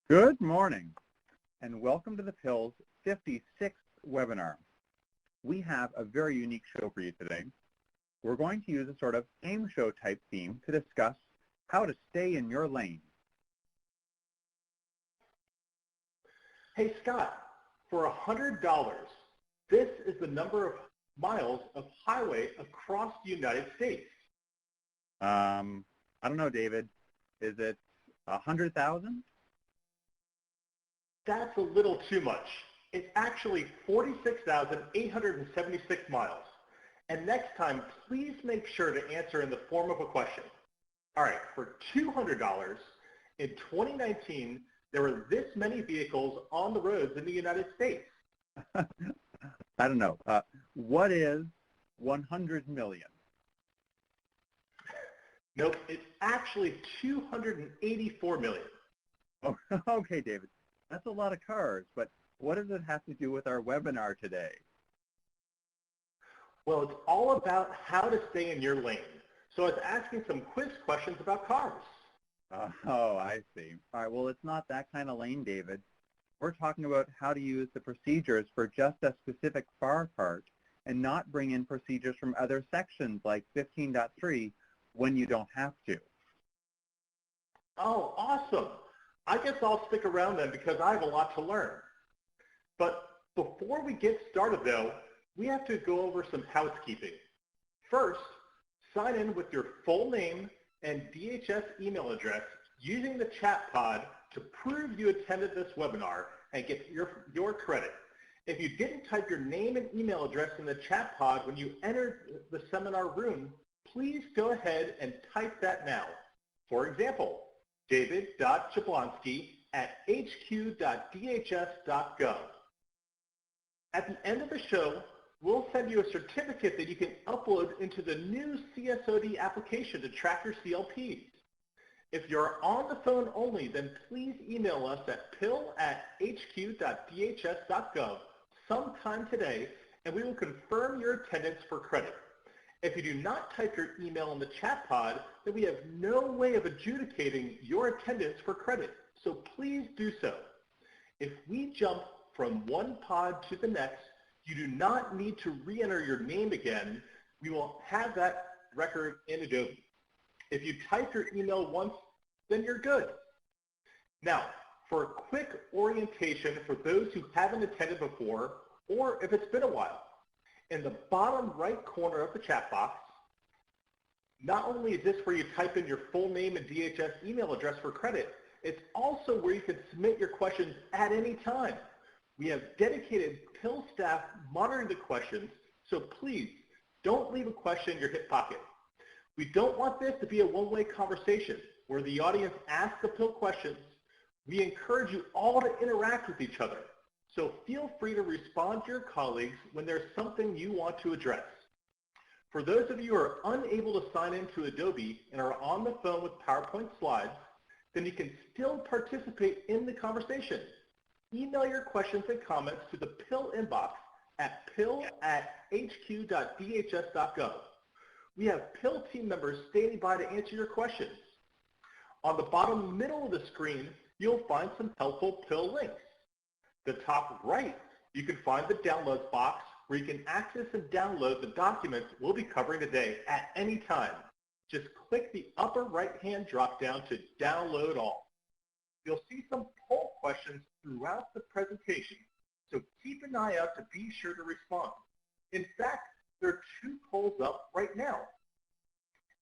Good morning, and welcome to the PIL's 56th webinar. We have a very unique show for you today. We're going to use a sort of game show type theme to discuss how to stay in your lane. Hey Scott, for $100, this is the number of miles of highway across the United States. I don't know, David. Is it 100,000? That's a little too much. It's actually 46,876 miles. And next time, please make sure to answer in the form of a question. All right, for $200, in 2019, there were this many vehicles on the roads in the United States. I don't know. What is 100 million? Nope, it's actually 284 million. Oh, okay, David. That's a lot of cars, but what does it have to do with our webinar today? Well, it's all about how to stay in your lane. So I was asking some quiz questions about cars. Oh, I see. All right, well, it's not that kind of lane, David. We're talking about how to use the procedures for just a specific FAR part and not bring in procedures from other sections like 15.3 when you don't have to. Oh, awesome. I guess I'll stick around then because I have a lot to learn. But before we get started though, we have to go over some housekeeping. First, sign in with your full name and DHS email address using the chat pod to prove you attended this webinar and get your credit. If you didn't type your name and email address in the chat pod when you entered the seminar room, please go ahead and type that now. For example, david.jablonski@hq.dhs.gov. At the end of the show, we'll send you a certificate that you can upload into the new CSOD application to track your CLPs. If you're on the phone only, then please email us at pil@hq.dhs.gov sometime today, and we will confirm your attendance for credit. If you do not type your email in the chat pod, then we have no way of adjudicating your attendance for credit, so please do so. If we jump from one pod to the next, you do not need to re-enter your name again. We will have that record in Adobe. If you type your email once, then you're good. Now, for a quick orientation for those who haven't attended before, or if it's been a while, in the bottom right corner of the chat box, not only is this where you type in your full name and DHS email address for credit, it's also where you can submit your questions at any time. We have dedicated PIL staff monitoring the questions, so please don't leave a question in your hip pocket. We don't want this to be a one-way conversation where the audience asks the PIL questions. We encourage you all to interact with each other. So feel free to respond to your colleagues when there's something you want to address. For those of you who are unable to sign into Adobe and are on the phone with PowerPoint slides, then you can still participate in the conversation. Email your questions and comments to the PIL inbox at pil@hq.dhs.gov. We have PIL team members standing by to answer your questions. On the bottom middle of the screen, you'll find some helpful PIL links. The top right, you can find the downloads box where you can access and download the documents we'll be covering today at any time. Just click the upper right-hand drop-down to download all. You'll see some poll questions throughout the presentation, so keep an eye out to be sure to respond. In fact, there are 2 polls up right now.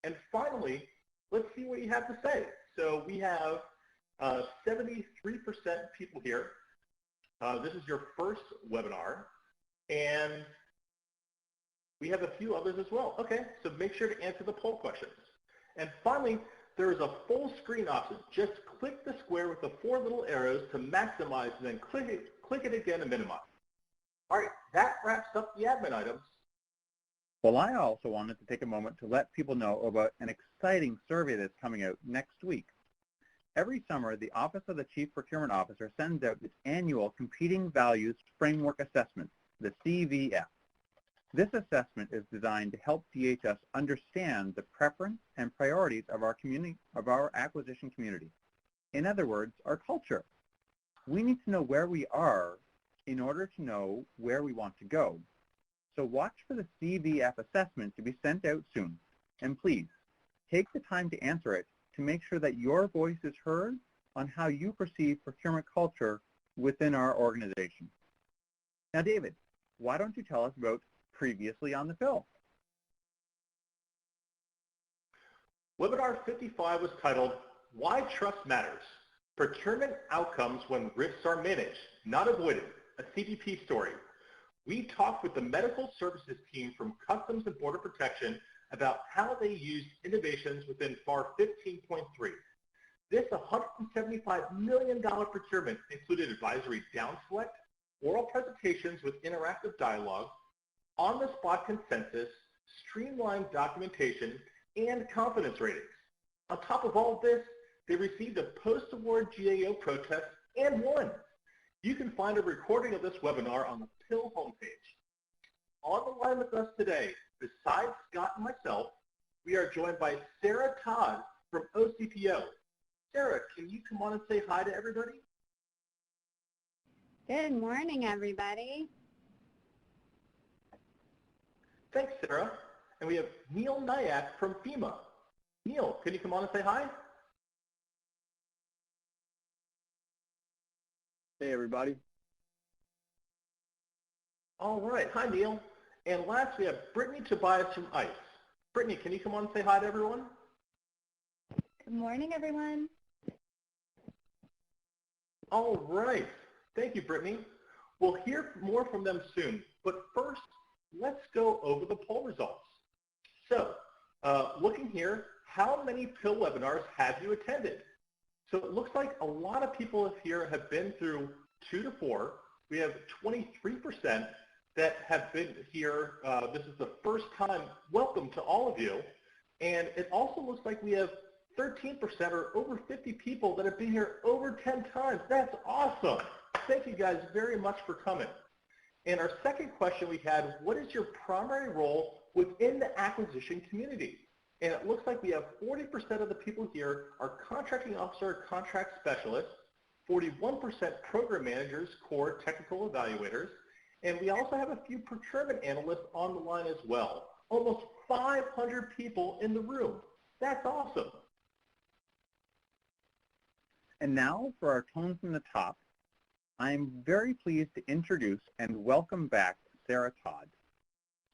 And finally, let's see what you have to say. So we have 73% people here. This is your first webinar, and we have a few others as well. Okay, so make sure to answer the poll questions. And finally, there is a full screen option. Just click the square with the 4 little arrows to maximize, and then click it again to minimize. All right, that wraps up the admin items. Well, I also wanted to take a moment to let people know about an exciting survey that's coming out next week. Every summer, the Office of the Chief Procurement Officer sends out its annual Competing Values Framework Assessment, the CVF. This assessment is designed to help DHS understand the preference and priorities of our acquisition community. In other words, our culture. We need to know where we are in order to know where we want to go. So watch for the CVF assessment to be sent out soon. And please, take the time to answer it to make sure that your voice is heard on how you perceive procurement culture within our organization. Now, David, why don't you tell us about previously on the PIL? Webinar 55 was titled, Why Trust Matters, Procurement Outcomes When Risks Are Managed, Not Avoided, a CBP story. We talked with the medical services team from Customs and Border Protection about how they used innovations within FAR 15.3. This $175 million procurement included advisory down select, oral presentations with interactive dialogue, on-the-spot consensus, streamlined documentation, and confidence ratings. On top of all of this, they received a post-award GAO protest and won. You can find a recording of this webinar on the PIL homepage. On the line with us today, besides Scott and myself, we are joined by Sarah Todd from OCPO. Sarah, can you come on and say hi to everybody? Good morning, everybody. Thanks, Sarah. And we have Neil Nyack from FEMA. Neil, can you come on and say hi? Hey, everybody. All right. Hi, Neil. And last, we have Brittany Tobias from ICE. Brittany, can you come on and say hi to everyone? Good morning, everyone. All right. Thank you, Brittany. We'll hear more from them soon. But first, let's go over the poll results. So, looking here, how many PIL webinars have you attended? So it looks like a lot of people here have been through 2 to 4. We have 23% that have been here. This is the first time. Welcome to all of you. And it also looks like we have 13% or over 50 people that have been here over 10 times. That's awesome. Thank you guys very much for coming. And our second question we had, what is your primary role within the acquisition community? And it looks like we have 40% of the people here are contracting officer, contract specialists, 41% program managers, core technical evaluators, and we also have a few procurement analysts on the line as well. Almost 500 people in the room. That's awesome. And now for our tone from the top, I'm very pleased to introduce and welcome back Sarah Todd.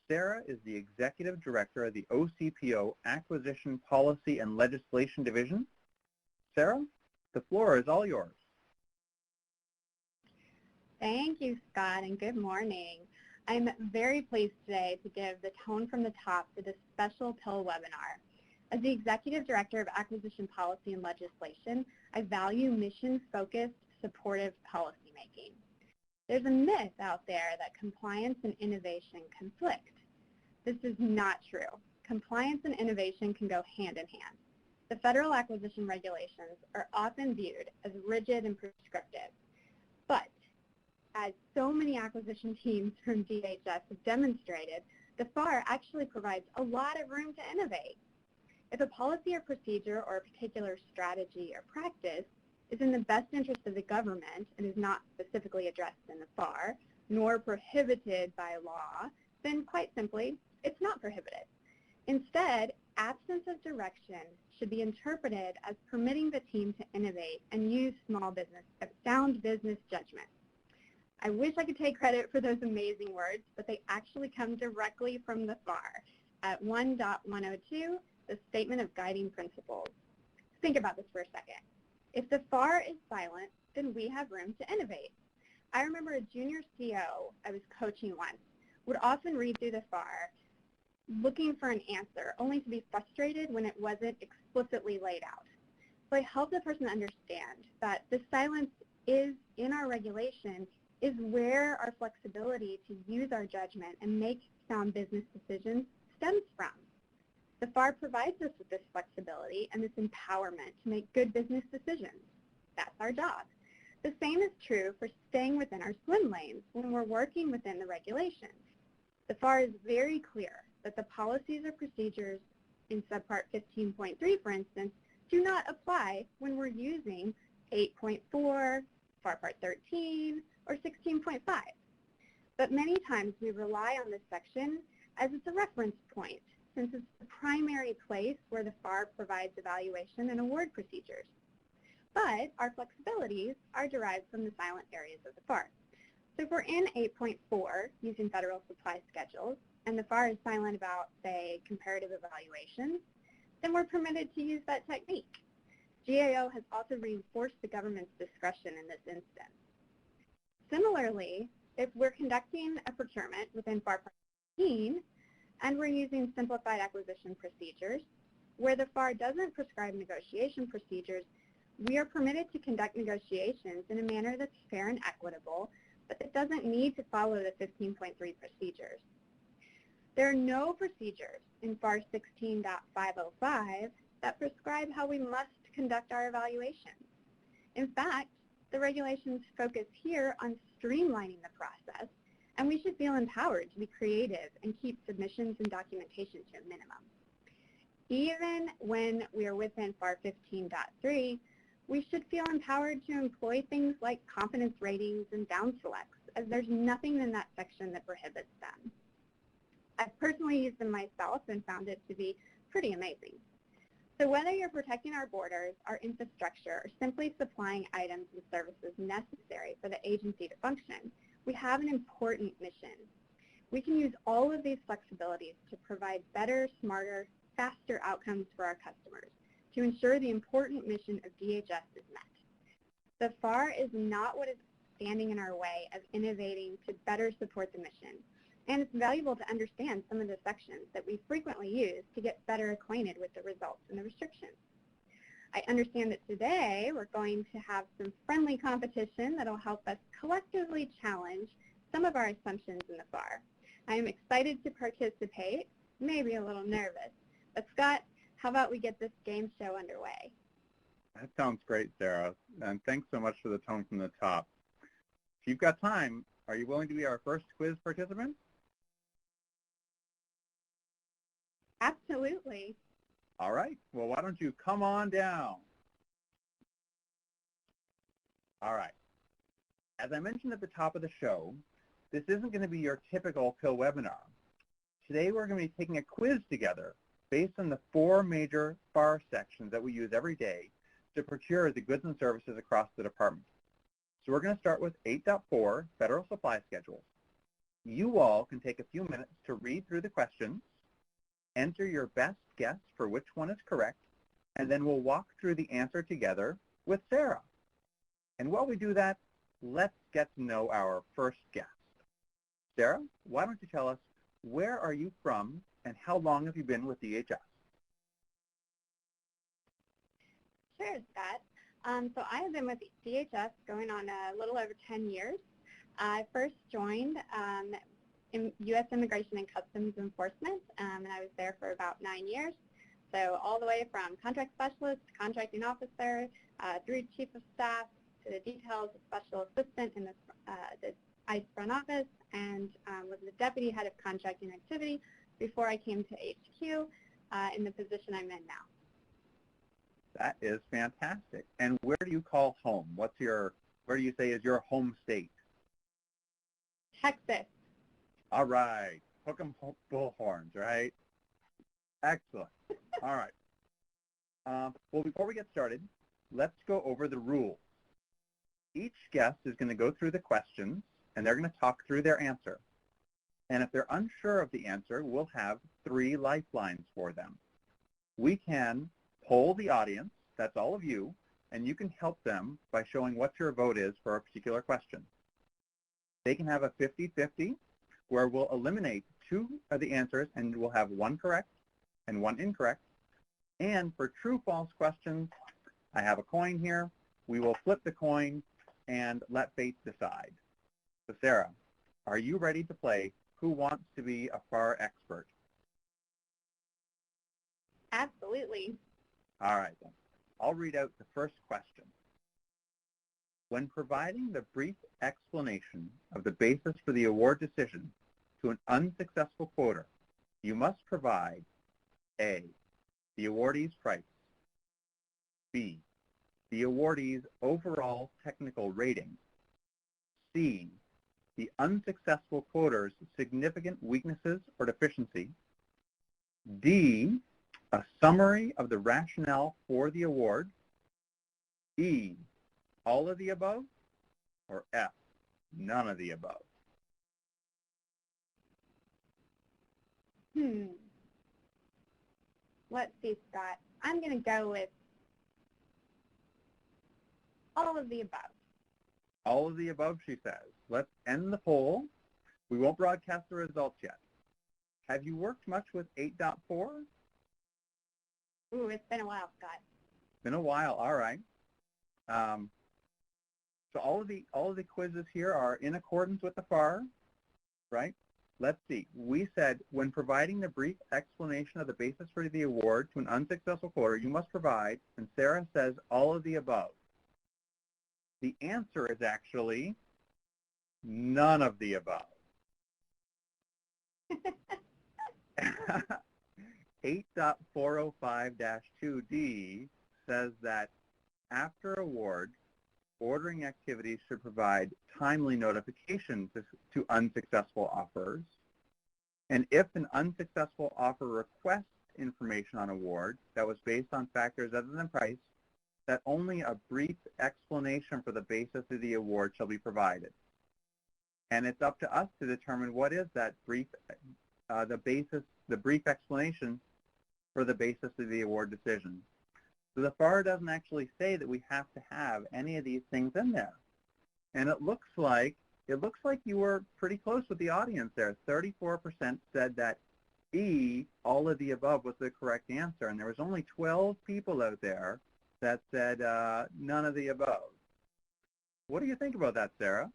Sarah is the Executive Director of the OCPO Acquisition Policy and Legislation Division. Sarah, the floor is all yours. Thank you, Scott, and good morning. I'm very pleased today to give the tone from the top for this special PIL webinar. As the Executive Director of Acquisition Policy and Legislation, I value mission-focused, supportive policymaking. There's a myth out there that compliance and innovation conflict. This is not true. Compliance and innovation can go hand in hand. The federal acquisition regulations are often viewed as rigid and prescriptive. But as so many acquisition teams from DHS have demonstrated, the FAR actually provides a lot of room to innovate. If a policy or procedure or a particular strategy or practice is in the best interest of the government and is not specifically addressed in the FAR, nor prohibited by law, then quite simply, it's not prohibited. Instead, absence of direction should be interpreted as permitting the team to innovate and use sound business judgment. I wish I could take credit for those amazing words, but they actually come directly from the FAR at 1.102, the Statement of Guiding Principles. Think about this for a second. If the FAR is silent, then we have room to innovate. I remember a junior CO I was coaching once would often read through the FAR looking for an answer, only to be frustrated when it wasn't explicitly laid out. So I helped the person understand that the silence is in our regulation is where our flexibility to use our judgment and make sound business decisions stems from. The FAR provides us with this flexibility and this empowerment to make good business decisions. That's our job. The same is true for staying within our swim lanes when we're working within the regulations. The FAR is very clear that the policies or procedures in subpart 15.3, for instance, do not apply when we're using 8.4, FAR Part 13, or 16.5. But many times we rely on this section as it's a reference point, since it's the primary place where the FAR provides evaluation and award procedures. But our flexibilities are derived from the silent areas of the FAR. So if we're in 8.4 using federal supply schedules, and the FAR is silent about, say, comparative evaluations, then we're permitted to use that technique. GAO has also reinforced the government's discretion in this instance. Similarly, if we're conducting a procurement within FAR Part 15, and we're using simplified acquisition procedures, where the FAR doesn't prescribe negotiation procedures, we are permitted to conduct negotiations in a manner that's fair and equitable, but that doesn't need to follow the 15.3 procedures. There are no procedures in FAR 16.505 that prescribe how we must conduct our evaluations. In fact, the regulations focus here on streamlining the process, and we should feel empowered to be creative and keep submissions and documentation to a minimum. Even when we are within FAR 15.3, we should feel empowered to employ things like competence ratings and down selects, as there's nothing in that section that prohibits them. I've personally used them myself and found it to be pretty amazing. So whether you're protecting our borders, our infrastructure, or simply supplying items and services necessary for the agency to function, we have an important mission. We can use all of these flexibilities to provide better, smarter, faster outcomes for our customers to ensure the important mission of DHS is met. The FAR is not what is standing in our way of innovating to better support the mission, and it's valuable to understand some of the sections that we frequently use to get better acquainted with the results and the restrictions. I understand that today we're going to have some friendly competition that will help us collectively challenge some of our assumptions in the FAR. I am excited to participate, maybe a little nervous, but Scott, how about we get this game show underway? That sounds great, Sarah, and thanks so much for the tone from the top. If you've got time, are you willing to be our first quiz participant? Absolutely. All right, well, why don't you come on down? All right. As I mentioned at the top of the show, this isn't going to be your typical PIL webinar. Today, we're going to be taking a quiz together based on the 4 major FAR sections that we use every day to procure the goods and services across the department. So we're going to start with 8.4, Federal Supply Schedules. You all can take a few minutes to read through the questions, enter your best guess for which one is correct, and then we'll walk through the answer together with Sarah. And while we do that, let's get to know our first guest. Sarah, why don't you tell us, where are you from and how long have you been with DHS? Sure, Scott. So I have been with DHS going on a little over 10 years. I first joined in U.S. Immigration and Customs Enforcement, and I was there for about 9 years. So all the way from contract specialist to contracting officer, through chief of staff to the details special assistant in the ICE front office, and was the deputy head of contracting activity before I came to HQ in the position I'm in now. That is fantastic. And where do you call home? Where do you say is your home state? Texas. All right. Hook 'em bullhorns, right? Excellent. All right. Well, before we get started, let's go over the rules. Each guest is going to go through the questions, and they're going to talk through their answer. And if they're unsure of the answer, we'll have 3 lifelines for them. We can poll the audience, that's all of you, and you can help them by showing what your vote is for a particular question. They can have a 50-50, where we'll eliminate 2 of the answers and we'll have 1 correct and 1 incorrect. And for true-false questions, I have a coin here. We will flip the coin and let fate decide. So Sarah, are you ready to play Who Wants to Be a FAR Expert? Absolutely. All right, then. I'll read out the first question. When providing the brief explanation of the basis for the award decision to an unsuccessful quoter, you must provide A, the awardee's price, B, the awardee's overall technical rating, C, the unsuccessful quoter's significant weaknesses or deficiency, D, a summary of the rationale for the award, E, all of the above, or F, none of the above. Let's see, Scott. I'm going to go with all of the above. All of the above, she says. Let's end the poll. We won't broadcast the results yet. Have you worked much with 8.4? Ooh, it's been a while, Scott. Been a while, all right. So all of the quizzes here are in accordance with the FAR, right? Let's see. We said when providing the brief explanation of the basis for the award to an unsuccessful quoter, you must provide, and Sarah says all of the above. The answer is actually none of the above. 8.405-2D says that after award, ordering activities should provide timely notification to unsuccessful offers. And if an unsuccessful offer requests information on award that was based on factors other than price, that only a brief explanation for the basis of the award shall be provided. And it's up to us to determine what is that brief, the brief explanation for the basis of the award decision. So the FAR doesn't actually say that we have to have any of these things in there. And it looks like you were pretty close with the audience there. 34% said that E, all of the above, was the correct answer. And there was only 12 people out there that said none of the above. What do you think about that, Sarah?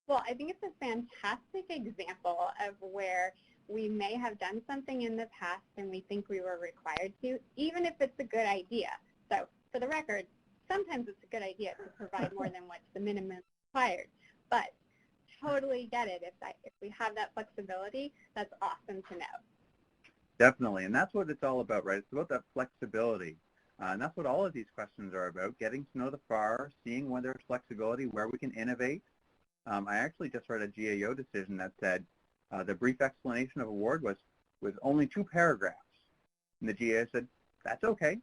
Well, I think it's a fantastic example of where we may have done something in the past and we think we were required to, even if it's a good idea. So for the record, sometimes it's a good idea to provide more than what's the minimum required. But totally get it. If we have that flexibility, that's awesome to know. Definitely, and that's what it's all about, right? It's about that flexibility. And that's what all of these questions are about, getting to know the FAR, seeing when there's flexibility, where we can innovate. I actually just read a GAO decision that said the brief explanation of award was only 2 paragraphs. And the GAO said, that's okay.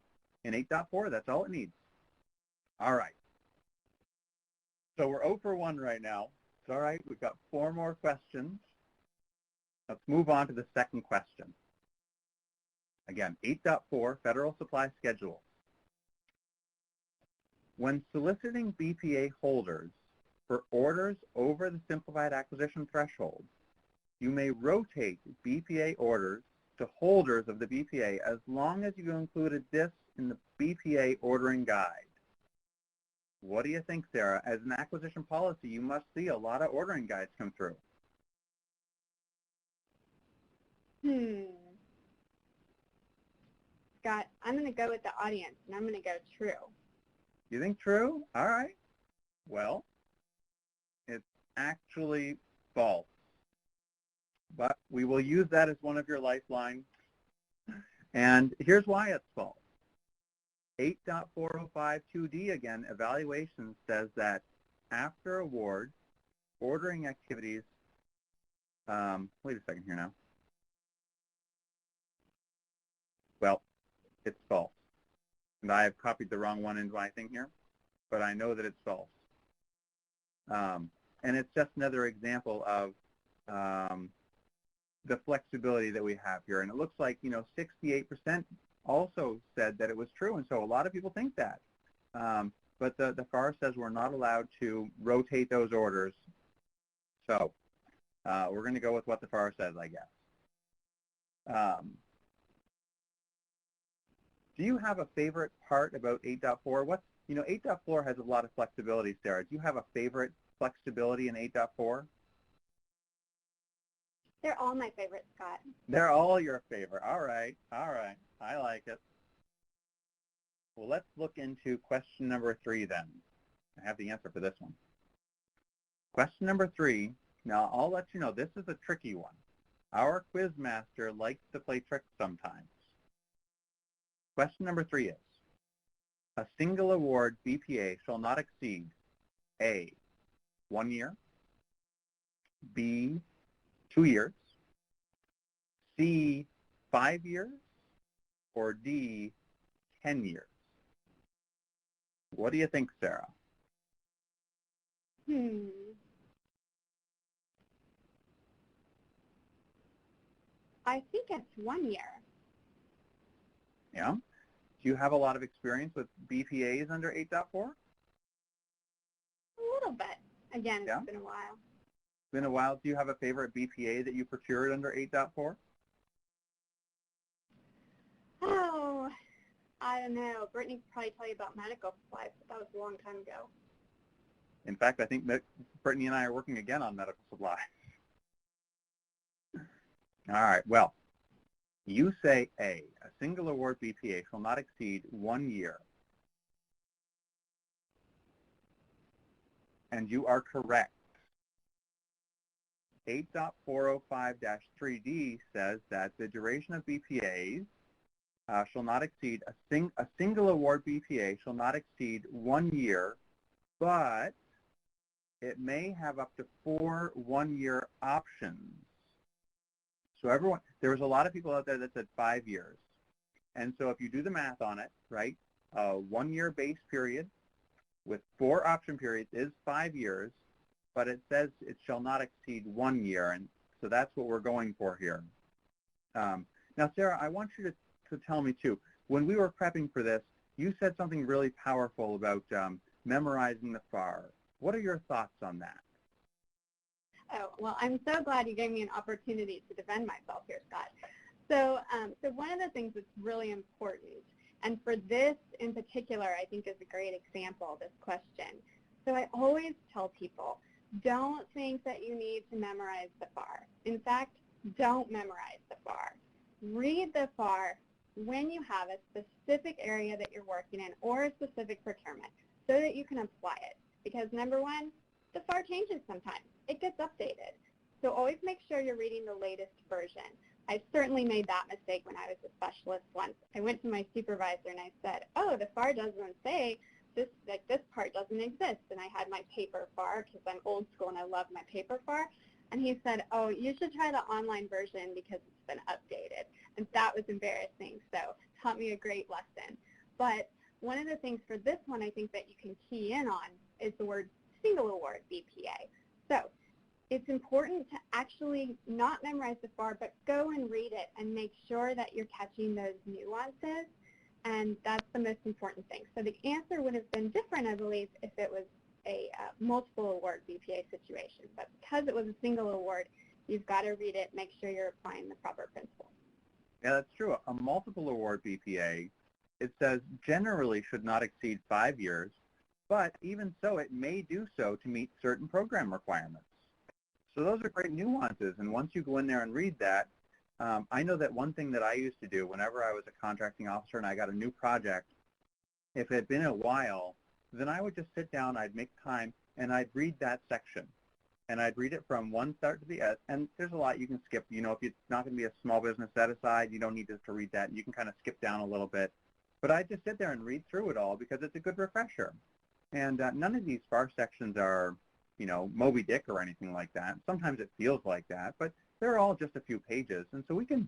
In 8.4, that's all it needs. All right. So we're 0 for 1 right now. It's all right. We've got 4 more questions. Let's move on to the second question. Again, 8.4, Federal Supply Schedule. When soliciting BPA holders for orders over the simplified acquisition threshold, you may rotate BPA orders to holders of the BPA as long as you included this in the BPA ordering guide. What do you think, Sarah? As an acquisition policy, you must see a lot of ordering guides come through. Scott, I'm going to go with the audience, and I'm going to go true. You think true? All right. Well, it's actually false. But we will use that as one of your lifelines. And here's why it's false. 8.405-2D, again, evaluation says that after award, ordering activities, wait a second here now. Well, it's false. And I have copied the wrong one into my thing here, but I know that it's false. And it's just another example of the flexibility that we have here. And it looks like, 68% also said that it was true. And so a lot of people think that. But the FAR says we're not allowed to rotate those orders. So we're going to go with what the FAR says, I guess. Do you have a favorite part about 8.4? 8.4 has a lot of flexibility, Sarah. Do you have a favorite flexibility in 8.4? They're all my favorite, Scott. They're all your favorite. All right. I like it. Well, let's look into question number 3 then. I have the answer for this one. Question number 3. Now, I'll let you know, this is a tricky one. Our quiz master likes to play tricks sometimes. Question number 3 is, a single award BPA shall not exceed A, 1 year, B, 2 years, C, 5 years, or D, 10 years. What do you think, Sarah? I think it's 1 year. Yeah? Do you have a lot of experience with BPAs under 8.4? A little bit. Again, Yeah? It's been a while. It's been a while. Do you have a favorite BPA that you procured under 8.4? Oh, I don't know. Brittany could probably tell you about medical supplies, but that was a long time ago. In fact, I think that Brittany and I are working again on medical supplies. All right, well, you say A, a single award BPA shall not exceed 1 year. And you are correct. 8.405-3D says that the duration of BPAs shall not exceed, a single award BPA shall not exceed 1 year, but it may have up to 4 one-year options. So there was a lot of people out there that said 5 years. And so if you do the math on it, right, a 1-year base period with 4 option periods is 5 years, but it says it shall not exceed 1 year. And so that's what we're going for here. Now, Sarah, I want you to tell me too, when we were prepping for this, you said something really powerful about memorizing the FAR. What are your thoughts on that? Oh, well, I'm so glad you gave me an opportunity to defend myself here, Scott. So one of the things that's really important, and for this in particular, I think is a great example, this question. So I always tell people, don't think that you need to memorize the FAR. In fact, don't memorize the FAR. Read the FAR when you have a specific area that you're working in or a specific procurement so that you can apply it. Because number one, the FAR changes sometimes. It gets updated. So always make sure you're reading the latest version. I certainly made that mistake when I was a specialist once. I went to my supervisor and I said, oh, the FAR doesn't say this, like this part doesn't exist. And I had my paper FAR because I'm old school and I love my paper FAR. And he said, oh, you should try the online version because it's been updated. And that was embarrassing. So taught me a great lesson. But one of the things for this one I think that you can key in on is the word single award BPA. So it's important to actually not memorize the FAR, but go and read it and make sure that you're catching those nuances. And that's the most important thing. So the answer would have been different, I believe, if it was a multiple award BPA situation. But because it was a single award, you've got to read it, make sure you're applying the proper principles. Yeah, that's true. A multiple award BPA, it says generally should not exceed 5 years, but even so, it may do so to meet certain program requirements. So those are great nuances, and once you go in there and read that, I know that one thing that I used to do whenever I was a contracting officer and I got a new project, if it had been a while, then I would just sit down, I'd make time, and I'd read that section. And I'd read it from one start to the end, and there's a lot you can skip. You know, if it's not going to be a small business set aside, you don't need to read that. You can kind of skip down a little bit. But I just sit there and read through it all because it's a good refresher. And none of these FAR sections are, you know, Moby Dick or anything like that. Sometimes it feels like that, but they're all just a few pages. And so we can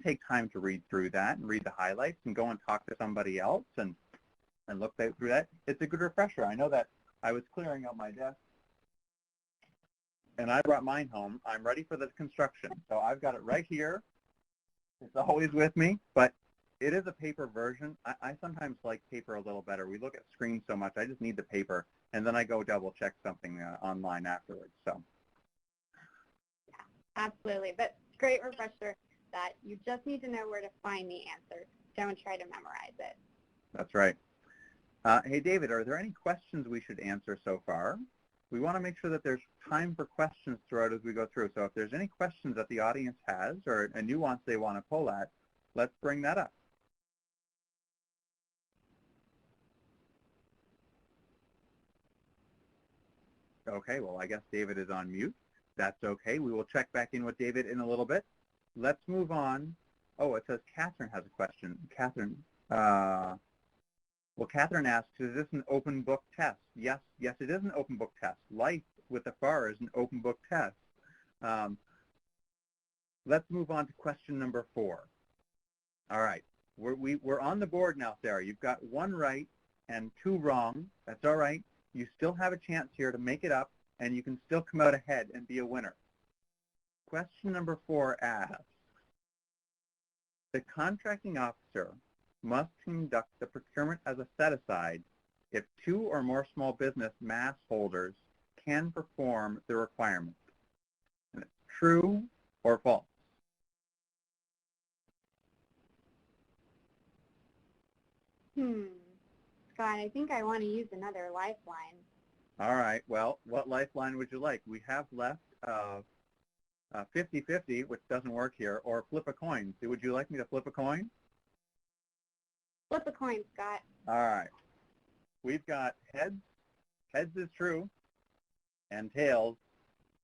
take time to read through that and read the highlights and go and talk to somebody else and look through that. It's a good refresher. I know that I was clearing out my desk and I brought mine home. I'm ready for the construction. So I've got it right here. It's always with me, but it is a paper version. I sometimes like paper a little better. We look at screens so much. I just need the paper, and then I go double check something online afterwards. So. Yeah, absolutely. But great refresher that you just need to know where to find the answers. Don't try to memorize it. That's right. Hey, David, are there any questions we should answer so far? we want to make sure that there's time for questions throughout as we go through. So if there's any questions that the audience has or a nuance they want to pull at, let's bring that up. Okay, well, I guess David is on mute. That's okay. We will check back in with David in a little bit. Let's move on. Oh, it says Catherine has a question. Catherine, well, Catherine asks, is this an open book test? Yes, it is an open book test. Life with the FAR is an open book test. Let's move on to question number 4. All right, we're on the board now, Sarah. You've got 1 right and 2 wrong. That's all right. You still have a chance here to make it up, and you can still come out ahead and be a winner. Question number 4 asks, the contracting officer must conduct the procurement as a set-aside if 2 or more small business mass holders can perform the requirement. And it's true or false? Scott, I think I want to use another lifeline. All right. Well, what lifeline would you like? We have left 50-50, which doesn't work here, or flip a coin. So would you like me to flip a coin? Flip a coin, Scott. All right. We've got heads. Heads is true. And tails.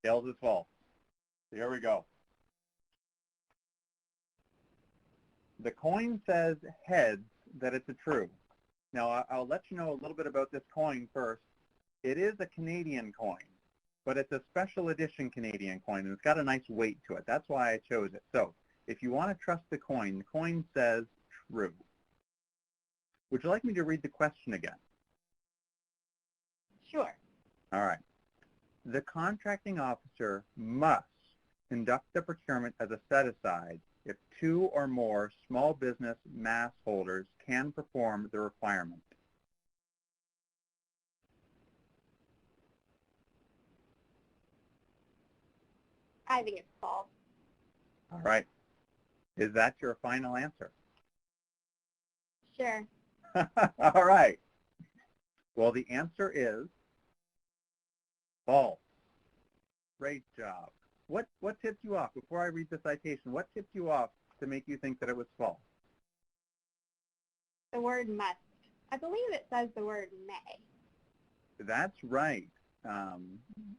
Tails is false. So here we go. The coin says heads, that it's a true. Now, I'll let you know a little bit about this coin first. It is a Canadian coin, but it's a special edition Canadian coin, and it's got a nice weight to it. That's why I chose it. So if you want to trust the coin says true. Would you like me to read the question again? Sure. All right. The contracting officer must conduct the procurement as a set-aside if 2 or more small business mass holders can perform the requirement. I think it's false. All right. Is that your final answer? Sure. All right. Well, the answer is false. Great job. What tipped you off? Before I read the citation, what tipped you off to make you think that it was false? The word must. I believe it says the word may. That's right.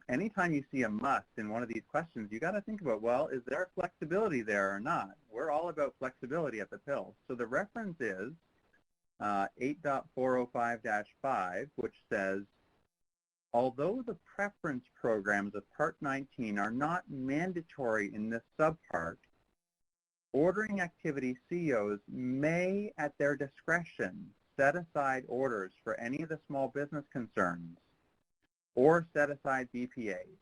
Anytime you see a must in one of these questions, you got to think about, well, is there flexibility there or not? We're all about flexibility at the PIL. So the reference is 8.405-5, which says, although the preference programs of Part 19 are not mandatory in this subpart, ordering activity CEOs may, at their discretion, set aside orders for any of the small business concerns or set aside BPAs.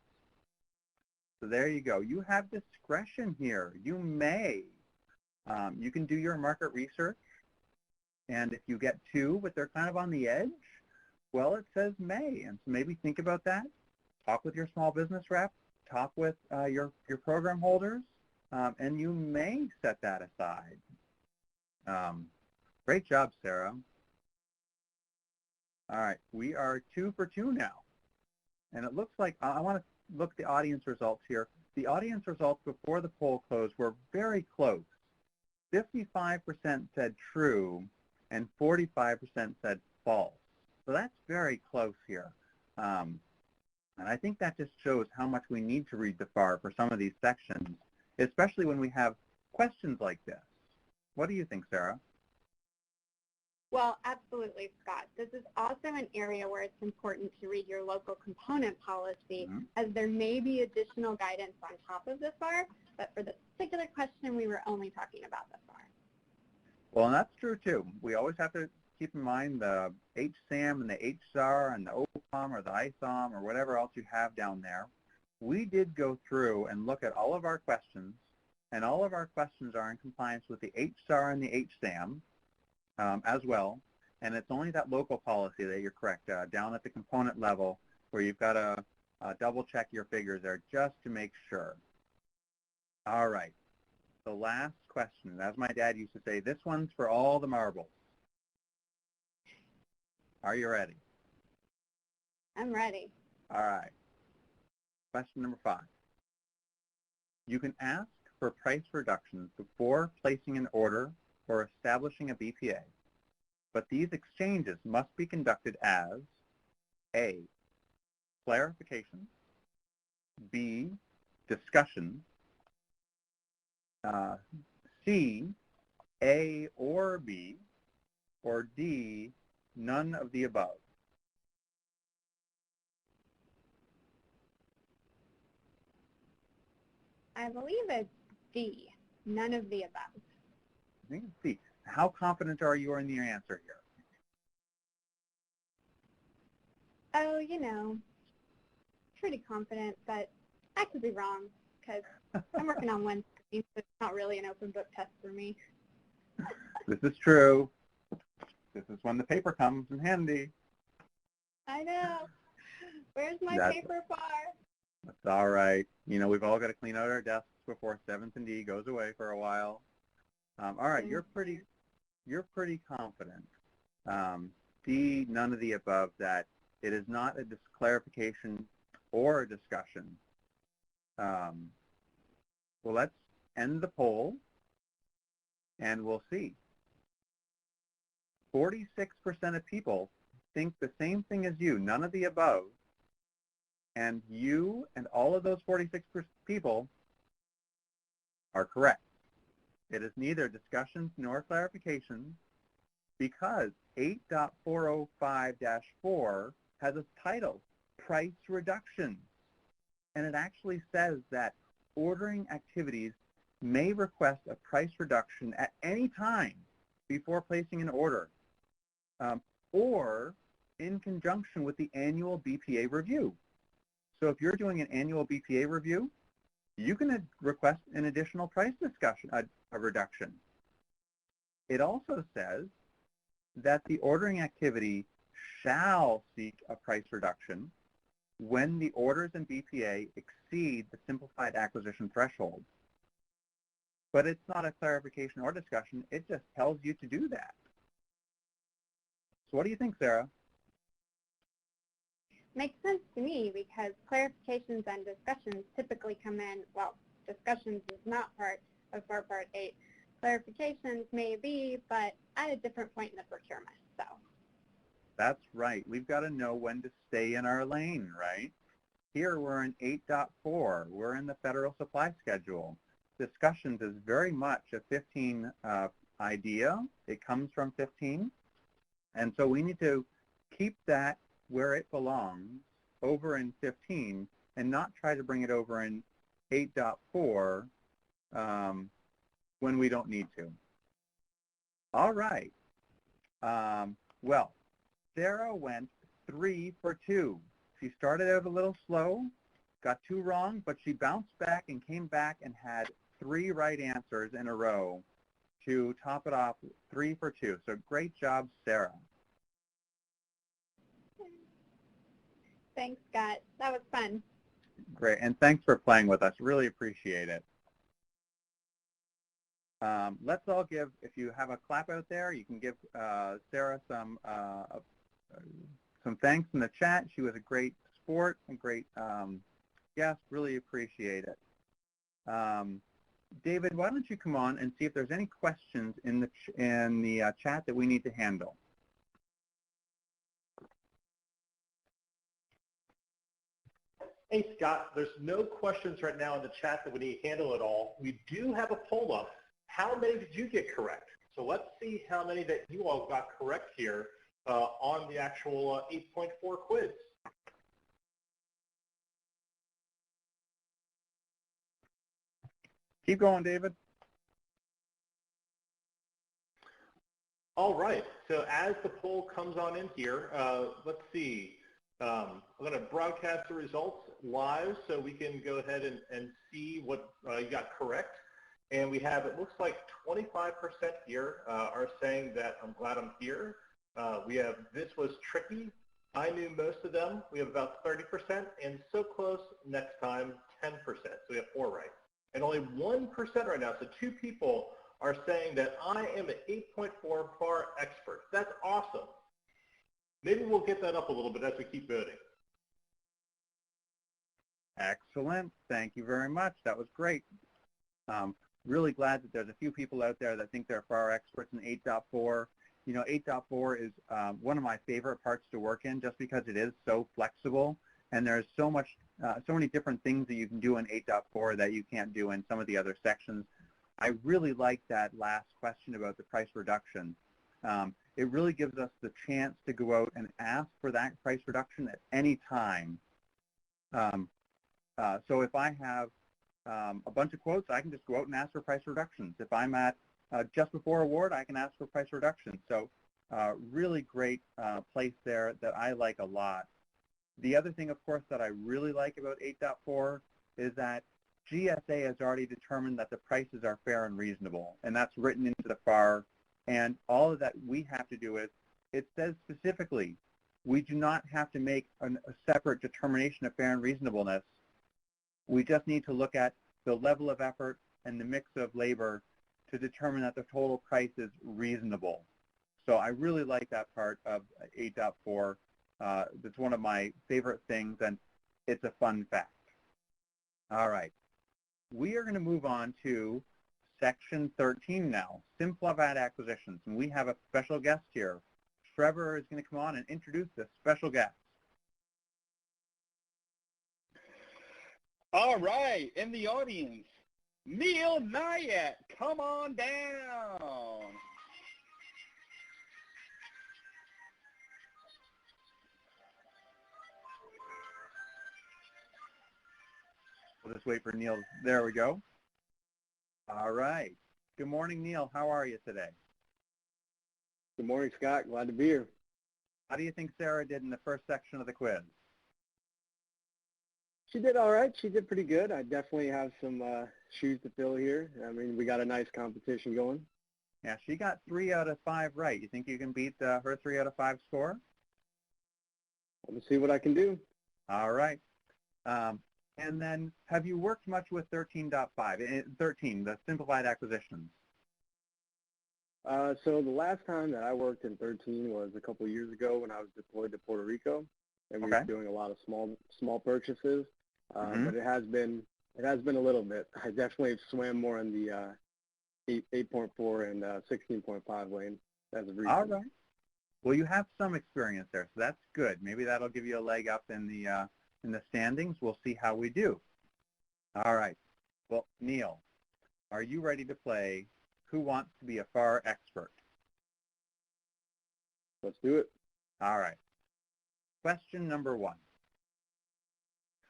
So there you go. You have discretion here. You may. You can do your market research, and if you get 2, but they're kind of on the edge, well, it says may, and so maybe think about that. Talk with your small business rep, talk with your program holders, and you may set that aside. Great job, Sarah. All right, we are 2 for 2 now. And it looks like, I want to look at the audience results here. The audience results before the poll closed were very close. 55% said true, and 45% said false. So that's very close here. And I think that just shows how much we need to read the FAR for some of these sections, especially when we have questions like this. What do you think, Sarah? Well, absolutely, Scott. This is also an area where it's important to read your local component policy, as there may be additional guidance on top of the FAR, but for this particular question, we were only talking about the FAR. Well, and that's true, too. We always have to keep in mind the HSAM and the HSAR and the OPOM or the ISOM or whatever else you have down there. We did go through and look at all of our questions, and all of our questions are in compliance with the HSAR and the HSAM as well. And it's only that local policy that you're correct, down at the component level, where you've got to double check your figures there just to make sure. All right. The last question, as my dad used to say, this one's for all the marbles. Are you ready? I'm ready. All right. Question number 5. You can ask for price reductions before placing an order or establishing a BPA, but these exchanges must be conducted as A, clarification, B, discussion, C, A or B, or D, none of the above. I believe it's D, none of the above. I think it's C. How confident are you in your answer here? Oh, you know, pretty confident, but I could be wrong because I'm working on one screen, so it's not really an open book test for me. This is true. This is when the paper comes in handy. I know. Where's my paper bar? That's all right. You know, we've all got to clean out our desks before 7th and D goes away for a while. All right, you're pretty confident. D, none of the above, that it is not a clarification or a discussion. Well, let's end the poll, and we'll see. 46% of people think the same thing as you, none of the above, and you and all of those 46 people are correct. It is neither discussions nor clarifications because 8.405-4 has a title, Price Reduction, and it actually says that ordering activities may request a price reduction at any time before placing an order, or in conjunction with the annual BPA review. So if you're doing an annual BPA review, you can request an additional price discussion, a reduction. It also says that the ordering activity shall seek a price reduction when the orders in BPA exceed the simplified acquisition threshold. But it's not a clarification or discussion, it just tells you to do that. So what do you think, Sarah? Makes sense to me because clarifications and discussions typically come in, well, discussions is not part of FAR Part 8. Clarifications may be, but at a different point in the procurement, so. That's right. We've got to know when to stay in our lane, right? Here we're in 8.4. We're in the Federal Supply Schedule. Discussions is very much a 15 idea. It comes from 15. And so we need to keep that where it belongs over in 15 and not try to bring it over in 8.4 when we don't need to. All right. Well, Sarah went 3 for 2. She started out a little slow, got 2 wrong, but she bounced back and came back and had 3 right answers in a row to top it off, 3 for 2. So great job, Sarah. Thanks, Scott. That was fun. Great, and thanks for playing with us. Really appreciate it. Let's all give, if you have a clap out there, you can give Sarah some thanks in the chat. She was a great sport, a great guest. Really appreciate it. David, why don't you come on and see if there's any questions in the chat that we need to handle. Hey, Scott, there's no questions right now in the chat that we need to handle at all. We do have a poll up. How many did you get correct? So let's see how many that you all got correct here on the actual 8.4 quiz. Keep going, David. All right, so as the poll comes on in here, let's see. I'm going to broadcast the results live so we can go ahead and see what you got correct. And we have, it looks like 25% here are saying that I'm glad I'm here. We have, this was tricky. I knew most of them. We have about 30%, and so close, next time, 10%. So we have 4 right. And only 1% right now, so 2 people are saying that I am an 8.4 FAR expert. That's awesome. Maybe we'll get that up a little bit as we keep voting. Excellent. Thank you very much. That was great. Really glad that there's a few people out there that think they're far experts in 8.4. You know, 8.4 is one of my favorite parts to work in just because it is so flexible, and there's so many different things that you can do in 8.4 that you can't do in some of the other sections. I really like that last question about the price reduction. It really gives us the chance to go out and ask for that price reduction at any time. So if I have a bunch of quotes, I can just go out and ask for price reductions. If I'm at just before award, I can ask for price reductions. So really great place there that I like a lot. The other thing, of course, that I really like about 8.4 is that GSA has already determined that the prices are fair and reasonable, and that's written into the FAR. And all of that we have to do is, it says specifically, we do not have to make a separate determination of fair and reasonableness. We just need to look at the level of effort and the mix of labor to determine that the total price is reasonable. So I really like that part of 8.4. It's one of my favorite things, and it's a fun fact. All right. We are going to move on to Section 13 now, Simplified Acquisitions, and we have a special guest here. Trevor is going to come on and introduce this special guest. All right, in the audience, Neil Nyack, come on down. We'll just wait for Neil. There we go. All right. Good morning, Neil. How are you today? Good morning, Scott. Glad to be here. How do you think Sarah did in the first section of the quiz? She did all right. She did pretty good. I definitely have some shoes to fill here. I mean, we got a nice competition going. Yeah, she got 3 out of 5 right. You think you can beat her 3 out of 5 score? Let's see what I can do. All right. And then, have you worked much with 13.5, 13, the simplified acquisitions? So the last time that I worked in 13 was a couple of years ago when I was deployed to Puerto Rico, and we were doing a lot of small purchases. But it has been a little bit. I definitely swam more in the 8.4 and 16.5 lane as of recent. All right. Well, you have some experience there, so that's good. Maybe that'll give you a leg up in the standings. We'll see how we do. All right. Well, Neil, are you ready to play Who Wants to Be a FAR Expert? Let's do it. All right. Question number 1.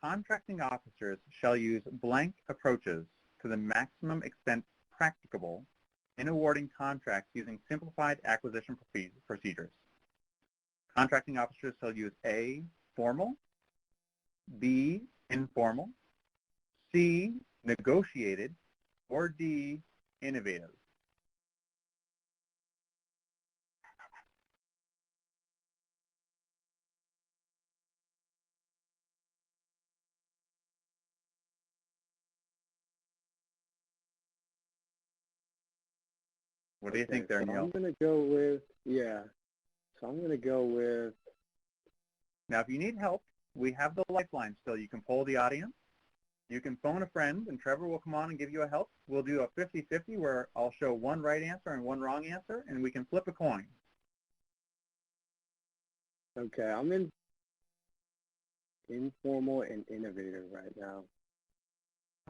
Contracting officers shall use blank approaches to the maximum extent practicable in awarding contracts using simplified acquisition procedures. Contracting officers shall use A, formal, B, informal, C, negotiated, or D, innovative. What do you think there, Neil? I'm going to go with, So I'm going to go with... Now, if you need help, we have the lifeline still. You can poll the audience. You can phone a friend, and Trevor will come on and give you a help. We'll do a 50-50 where I'll show one right answer and one wrong answer, and we can flip a coin. Okay, I'm in informal and innovative right now.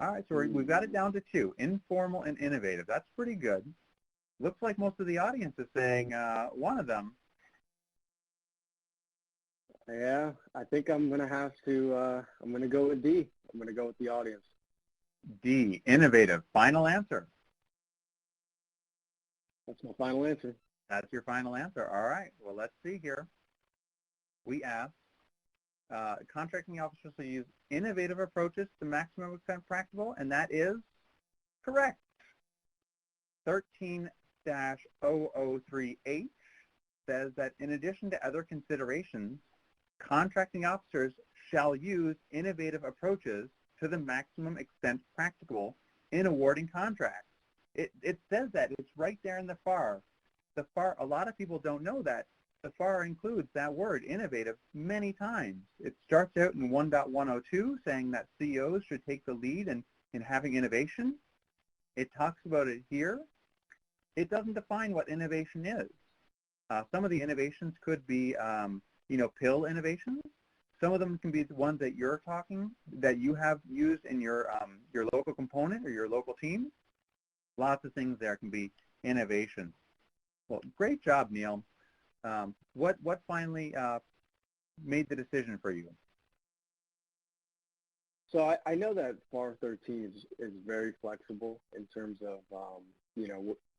All right, so we've got it down to 2, informal and innovative. That's pretty good. Looks like most of the audience is saying one of them. Yeah, I think I'm going to have to, I'm going to go with D. I'm going to go with the audience. D, innovative. Final answer. That's my final answer. That's your final answer. All right, well, let's see here. We asked, contracting officers will use innovative approaches to maximum extent practicable, and that is correct. 13-003H says that in addition to other considerations, contracting officers shall use innovative approaches to the maximum extent practicable in awarding contracts. It says that. It's right there in the FAR. A lot of people don't know that the FAR includes that word, innovative, many times. It starts out in 1.102 saying that CEOs should take the lead in having innovation. It talks about it here. It doesn't define what innovation is. Some of the innovations could be, PIL innovations. Some of them can be the ones that that you have used in your local component or your local team. Lots of things there can be innovation. Well, great job, Neil. What finally made the decision for you? So I know that FAR 13 is very flexible in terms of,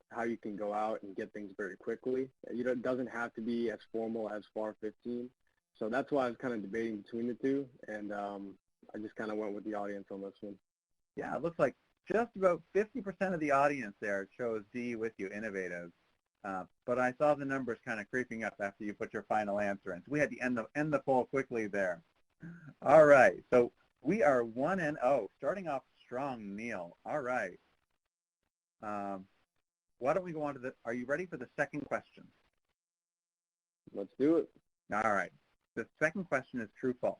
how you can go out and get things very quickly. It doesn't have to be as formal as FAR 15. So that's why I was kind of debating between the two, and I just kind of went with the audience on this one. Yeah, it looks like just about 50% of the audience there chose D with you, innovative. But I saw the numbers kind of creeping up after you put your final answer in. So we had to end the poll quickly there. All right, so we are 1-0, starting off strong, Neil. All right. Why don't we go on to are you ready for the second question? Let's do it. All right. The second question is true-false.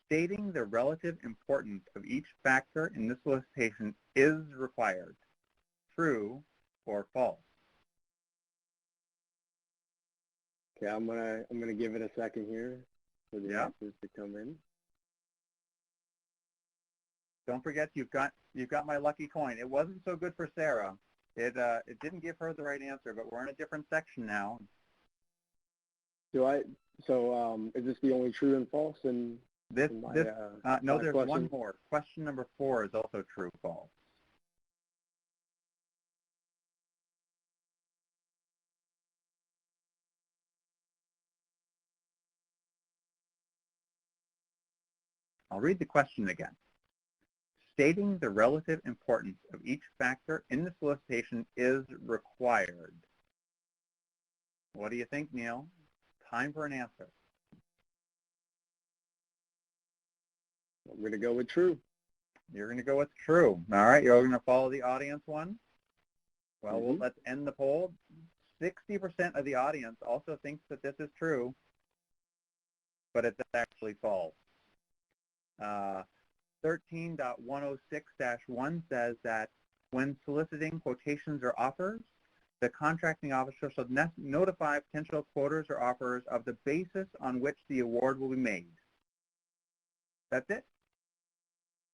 Stating the relative importance of each factor in the solicitation is required. True or false? Okay, I'm gonna give it a second here for the answers to come in. Don't forget you've got my lucky coin. It wasn't so good for Sarah. It didn't give her the right answer, but we're in a different section now. So is this the only true and false? And no, there's question? One more. Question number 4 is also true, false. I'll read the question again. Stating the relative importance of each factor in the solicitation is required. What do you think, Neil? Time for an answer. I'm going to go with true. You're going to go with true. All right, you're going to follow the audience one? Well, let's end the poll. 60% of the audience also thinks that this is true, but it's actually false. 13.106-1 says that when soliciting quotations or offers, the contracting officer shall notify potential quoters or offers of the basis on which the award will be made. That's it.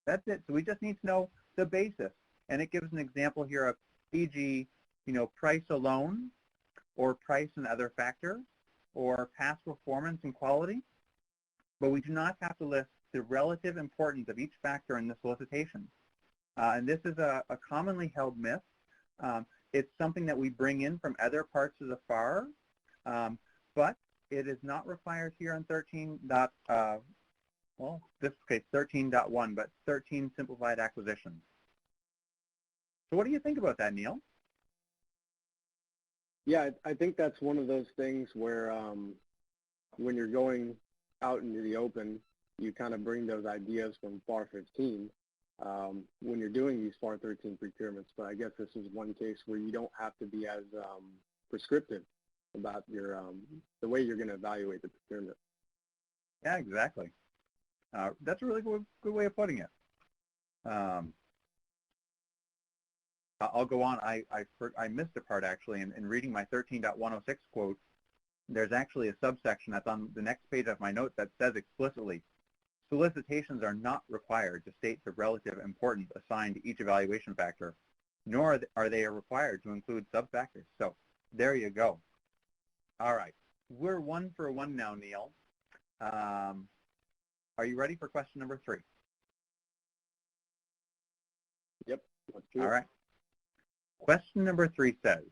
That's it. So we just need to know the basis. And it gives an example here of, e.g., price alone, or price and other factors, or past performance and quality. But we do not have to list the relative importance of each factor in the solicitation. And this is a commonly held myth. It's something that we bring in from other parts of the FAR, but it is not required here on 13.1, but 13 simplified acquisitions. So what do you think about that, Neil? Yeah, I think that's one of those things where when you're going out into the open, you kind of bring those ideas from FAR 15 when you're doing these FAR 13 procurements. But I guess this is one case where you don't have to be as prescriptive about your the way you're going to evaluate the procurement. Yeah, exactly. That's a really good way of putting it. I'll go on. I missed a part actually in reading my 13.106 quote. There's actually a subsection that's on the next page of my note that says explicitly, solicitations are not required to state the relative importance assigned to each evaluation factor, nor are they required to include sub-factors. So there you go. All right, we're 1 for 1 now, Neil. Are you ready for question number 3? Yep, let's do it. All right. Question number 3 says,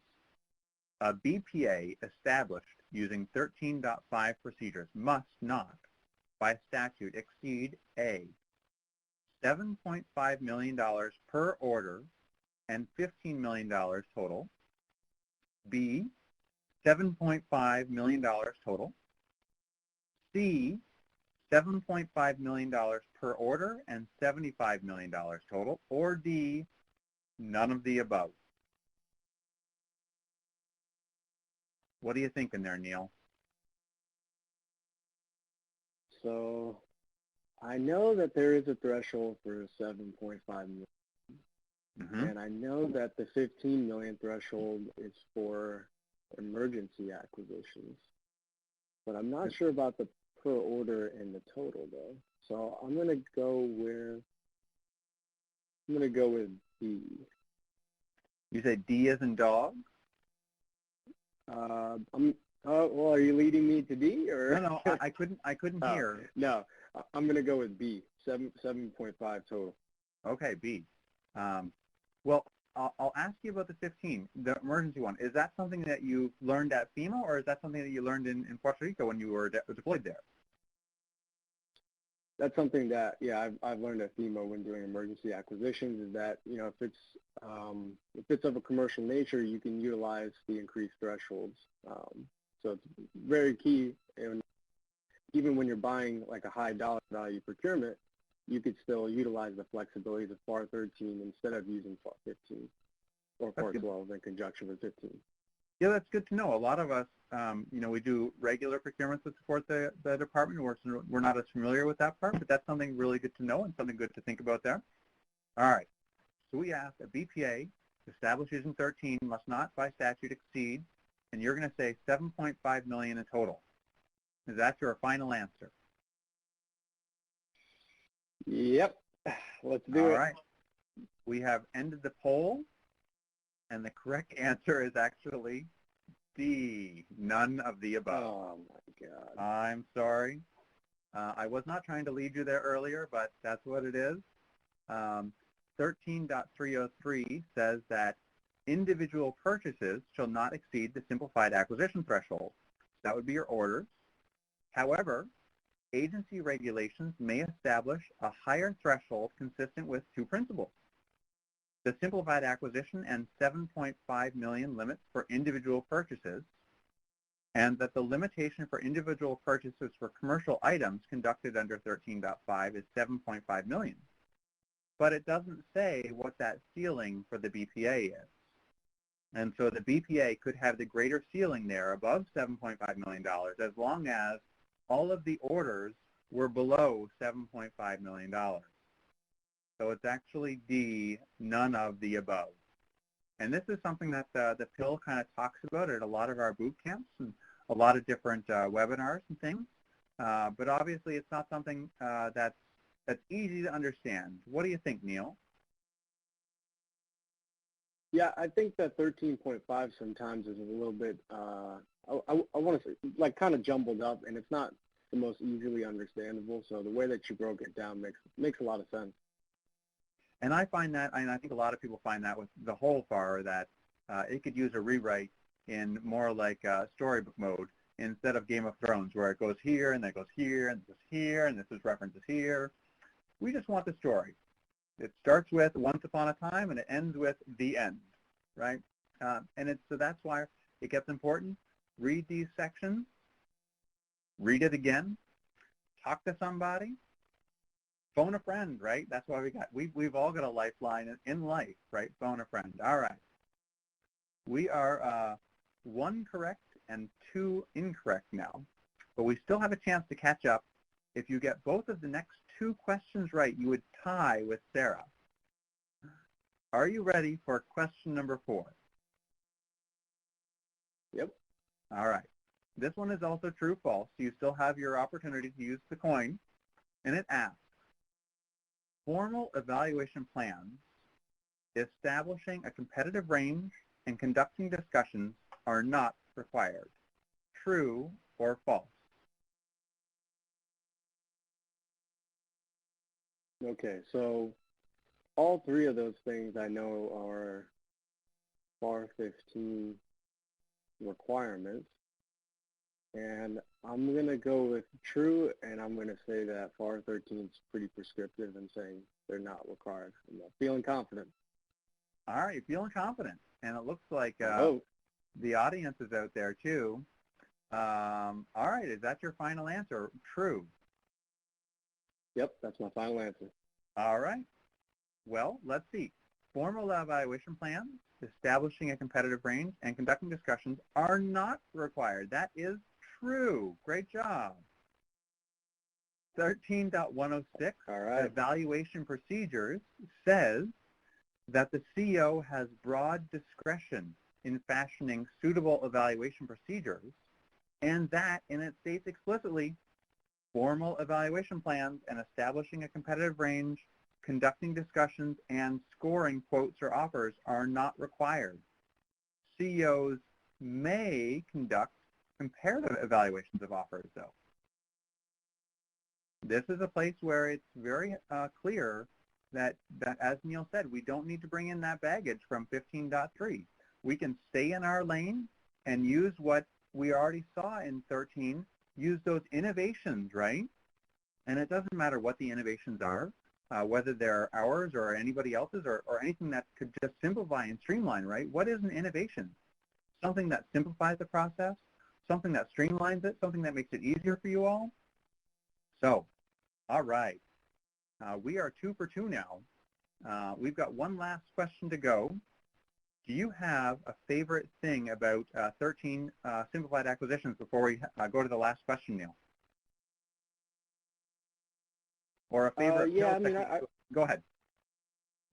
a BPA established using 13.5 procedures must not, by statute, exceed A, $7.5 million per order and $15 million total, B, $7.5 million total, C, $7.5 million per order and $75 million total, or D, none of the above. What are you thinking there, Neil? So I know that there is a threshold for 7.5 million. And I know that the 15 million threshold is for emergency acquisitions. But I'm not sure about the per order and the total though. So I'm going to go with D. You said D as in dog? Well, are you leading me to D or? No, I couldn't hear. No, I'm going to go with B, 7.5 total. Okay, B. Well, I'll ask you about the 15, the emergency one. Is that something that you learned at FEMA, or is that something that you learned in Puerto Rico when you were deployed there? That's something that, yeah, I've learned at FEMA when doing emergency acquisitions, is that, you know, if it's of a commercial nature, you can utilize the increased thresholds. So it's very key, and even when you're buying like a high dollar value procurement, you could still utilize the flexibilities of FAR 13 instead of using FAR 15 or FAR 12 in conjunction with 15. Yeah, that's good to know. A lot of us, you know, we do regular procurements to support the department. We're not as familiar with that part, but that's something really good to know and something good to think about there. All right. So we asked a BPA established using 13 must not by statute exceed, and you're going to say 7.5 million in total. Is that your final answer? Yep, let's do it. All right. We have ended the poll, and the correct answer is actually D, none of the above. Oh, my God. I'm sorry. I was not trying to lead you there earlier, but that's what it is. 13.303 says that individual purchases shall not exceed the simplified acquisition threshold. That would be your orders. However, agency regulations may establish a higher threshold consistent with two principles: the simplified acquisition and 7.5 million limits for individual purchases, and that the limitation for individual purchases for commercial items conducted under 13.5 is 7.5 million. But it doesn't say what that ceiling for the BPA is. And so the BPA could have the greater ceiling there above $7.5 million as long as all of the orders were below $7.5 million. So it's actually D, none of the above. And this is something that the PIL kind of talks about at a lot of our boot camps and a lot of different webinars and things. But obviously it's not something that's easy to understand. What do you think, Neil? Yeah, I think that 13.5 sometimes is a little bit, I want to say, like kind of jumbled up, and it's not the most easily understandable. So the way that you broke it down makes a lot of sense. And I find that, and I think a lot of people find that with the whole FAR, that it could use a rewrite in more like storybook mode instead of Game of Thrones, where it goes here, and then it goes here, and this is here, and this is references here. We just want the story. It starts with once upon a time, and it ends with the end, right? So that's why it gets important. Read these sections. Read it again. Talk to somebody. Phone a friend, right? That's why we've all got a lifeline in life, right? Phone a friend. All right. We are 1 correct and 2 incorrect now, but we still have a chance to catch up. If you get both of the next 2 questions right, you would tie with Sarah. Are you ready for question number 4? Yep. All right. This one is also true, false. So you still have your opportunity to use the coin. And it asks, formal evaluation plans establishing a competitive range and conducting discussions are not required. True or false? Okay, so all 3 of those things I know are FAR 15 requirements, and I'm going to go with true, and I'm going to say that FAR 13 is pretty prescriptive in saying they're not required. I'm feeling confident. All right, you're feeling confident, and it looks like the audience is out there too. All right, is that your final answer? True. Yep, that's my final answer. All right. Well, let's see. Formal evaluation plans establishing a competitive range and conducting discussions are not required. That is true. Great job. 13.106, All right. evaluation procedures, says that the CO has broad discretion in fashioning suitable evaluation procedures, and that, and it states explicitly, formal evaluation plans and establishing a competitive range, conducting discussions, and scoring quotes or offers are not required. CEOs may conduct comparative evaluations of offers, though. This is a place where it's very clear that, as Neil said, we don't need to bring in that baggage from 15.3. We can stay in our lane and use what we already saw in 13, use those innovations, right? And it doesn't matter what the innovations are, whether they're ours or anybody else's or anything that could just simplify and streamline, right? What is an innovation? Something that simplifies the process, something that streamlines it, something that makes it easier for you all. So, all right. We are 2 for 2 now. We've got one last question to go. Do you have a favorite thing about 13 simplified acquisitions before we go to the last question, Neil? Or a favorite yeah, pill technique? Go ahead.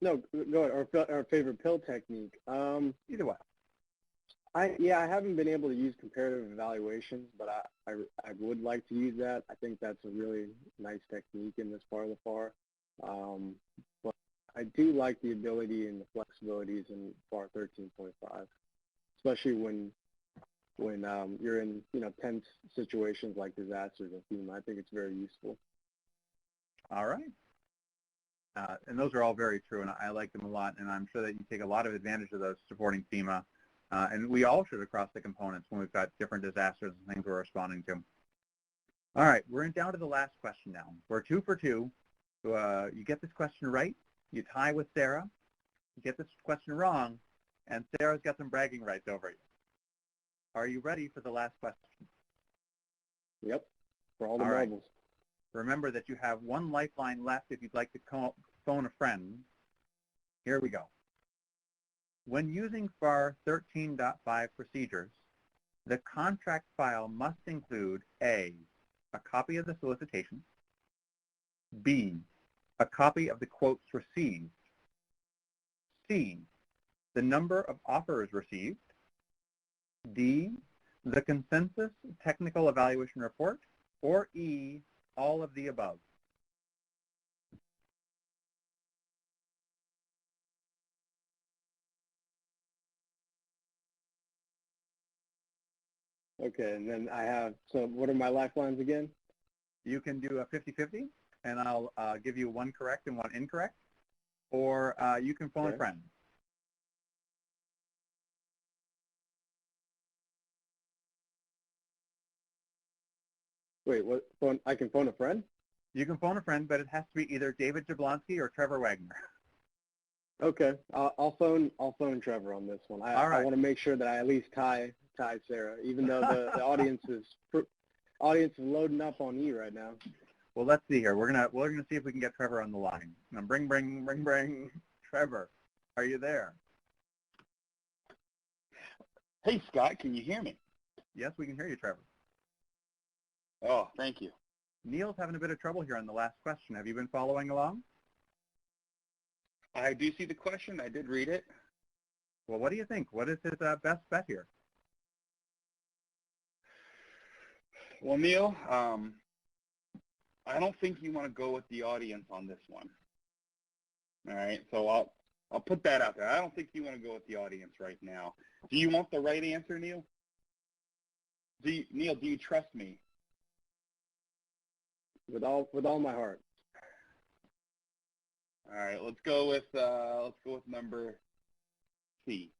No, go ahead. Or favorite pill technique. Either way. I haven't been able to use comparative evaluations, but I would like to use that. I think that's a really nice technique in this part of the FAR. But I do like the ability and the flexibilities in FAR 13.5, especially when you're in tense situations like disasters and FEMA. I think it's very useful. All right. And those are all very true, and I like them a lot, and I'm sure that you take a lot of advantage of those supporting FEMA. And we all should across the components when we've got different disasters and things we're responding to. All right, we're down to the last question now. We're 2 for 2. You get this question right, you tie with Sarah. You get this question wrong, and Sarah's got some bragging rights over you. Are you ready for the last question? Yep, for all the all right. marbles. Remember that you have one lifeline left if you'd like to phone a friend. Here we go. When using FAR 13.5 procedures, the contract file must include A, a copy of the solicitation, B, a copy of the quotes received, C, the number of offers received, D, the consensus technical evaluation report, or E, all of the above. Okay, and then I have, so what are my lifelines again? You can do a 50-50, and I'll give you one correct and one incorrect, or you can phone a friend. Wait, what? Phone? I can phone a friend? You can phone a friend, but it has to be either David Jablonski or Trevor Wagner. Okay, I'll phone Trevor on this one. All right. I want to make sure that I at least tie Sarah, even though the audience is loading up on E right now. Well, let's see here. We're gonna see if we can get Trevor on the line. Now, bring. Trevor, are you there? Hey, Scott, can you hear me? Yes, we can hear you, Trevor. Oh, thank you. Neil's having a bit of trouble here on the last question. Have you been following along? I do see the question. I did read it. Well, what do you think? What is his best bet here? Well, Neil, I don't think you want to go with the audience on this one. All right, so I'll put that out there. I don't think you want to go with the audience right now. Do you want the right answer, Neil? Neil, do you trust me? With all my heart. All right, let's go with number C.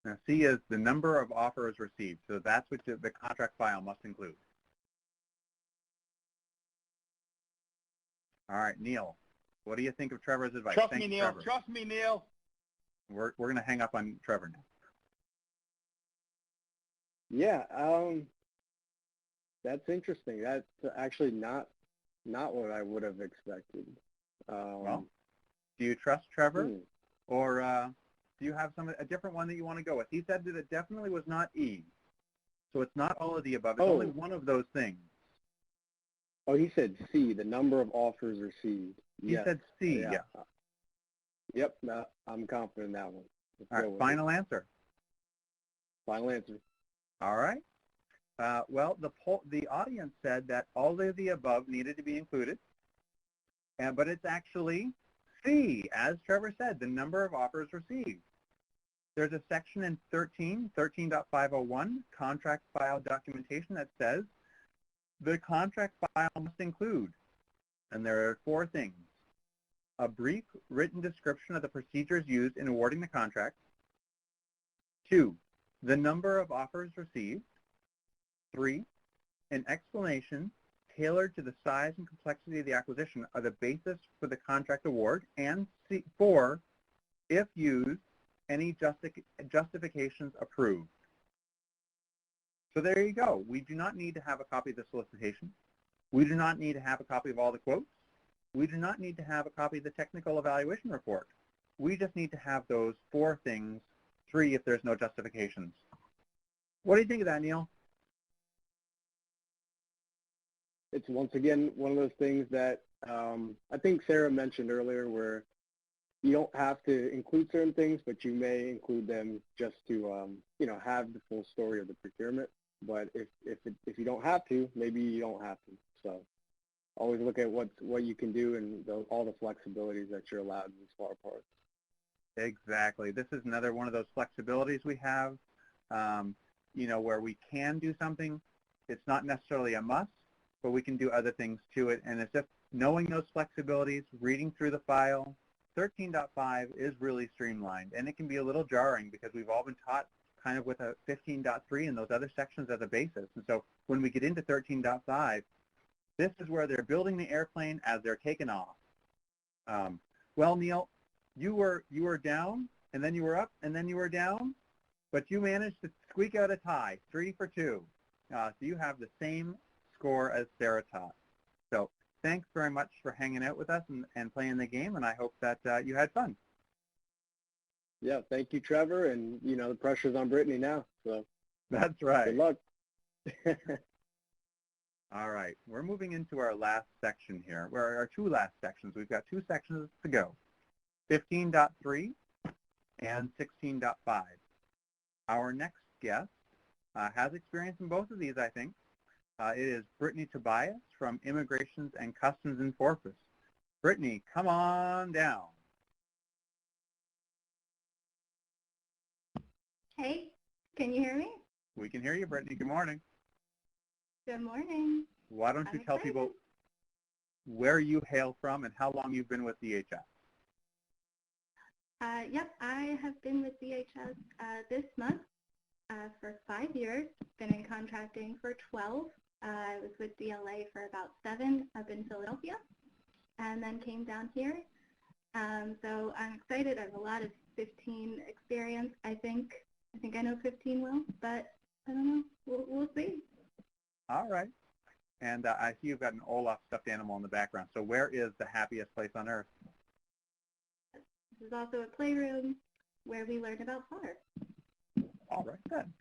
Now, C is the number of offers received, so that's what the contract file must include. All right, Neil, what do you think of Trevor's advice? Trust me, Neil. Trevor. Trust me, Neil. We're going to hang up on Trevor now. Yeah, that's interesting. That's actually not what I would have expected. Well, do you trust Trevor? Or do you have a different one that you want to go with? He said that it definitely was not E. So it's not all of the above. It's only one of those things. Oh, he said C, the number of offers received. He said C, yeah. Yep, I'm confident in that one. All right, final answer. Final answer. All right. Well, the audience said that all of the above needed to be included, but it's actually C, as Trevor said, the number of offers received. There's a section in 13.501, contract file documentation, that says the contract file must include, and there are 4 things: a brief written description of the procedures used in awarding the contract, 2, the number of offers received, 3, an explanation tailored to the size and complexity of the acquisition are the basis for the contract award, and 4, if used, any justifications approved. So there you go. We do not need to have a copy of the solicitation. We do not need to have a copy of all the quotes. We do not need to have a copy of the technical evaluation report. We just need to have those 4 things, 3 if there's no justifications. What do you think of that, Neil? It's once again one of those things that I think Sarah mentioned earlier, where you don't have to include certain things, but you may include them just to have the full story of the procurement. But if you don't have to, maybe you don't have to. So always look at what you can do and all the flexibilities that you're allowed in these FAR parts. Exactly. This is another one of those flexibilities we have, where we can do something. It's not necessarily a must, but we can do other things to it. And it's just knowing those flexibilities, reading through the file. 13.5 is really streamlined, and it can be a little jarring because we've all been taught kind of with a 15.3 and those other sections as a basis. And so when we get into 13.5, this is where they're building the airplane as they're taking off. Well, Neil, you were down, and then you were up, and then you were down, but you managed to squeak out a tie, 3 for 2. So you have the same score as Sarah taught. So thanks very much for hanging out with us and playing the game, and I hope that you had fun. Yeah, thank you, Trevor, and the pressure's on Brittany now, so that's right. Good luck. All right, we're moving into our last section here. Our 2 last sections. We've got 2 sections to go, 15.3 and 16.5. Our next guest has experience in both of these, I think. It is Brittany Tobias from Immigrations and Customs Enforcement. Brittany, come on down. Hey, can you hear me? We can hear you, Brittany. Good morning. Good morning. Why don't you tell people where you hail from and how long you've been with DHS? Yep, I have been with DHS this month for 5 years. Been in contracting for 12. I was with DLA for about 7 up in Philadelphia, and then came down here. So I'm excited. I have a lot of 15 experience. I think I know 15 well, but I don't know. We'll see. All right. And I see you've got an Olaf stuffed animal in the background. So where is the happiest place on earth? This is also a playroom where we learn about FAR. All right then.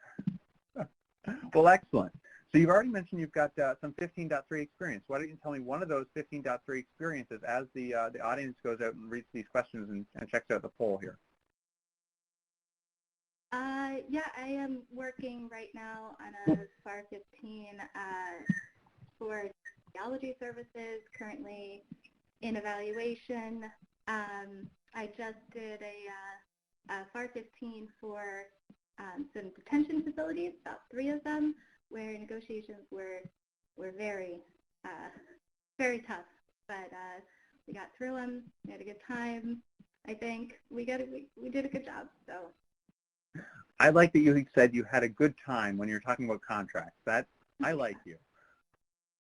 Well, excellent. So you've already mentioned you've got some 15.3 experience. Why don't you tell me one of those 15.3 experiences as the audience goes out and reads these questions and checks out the poll here? Yeah, I am working right now on a FAR 15 for geology services, currently in evaluation. I just did a FAR 15 for some detention facilities, about 3 of them, where negotiations were very, very tough. But we got through them. We had a good time. I think we did a good job. So. I like that you said you had a good time when you're talking about contracts. I like you.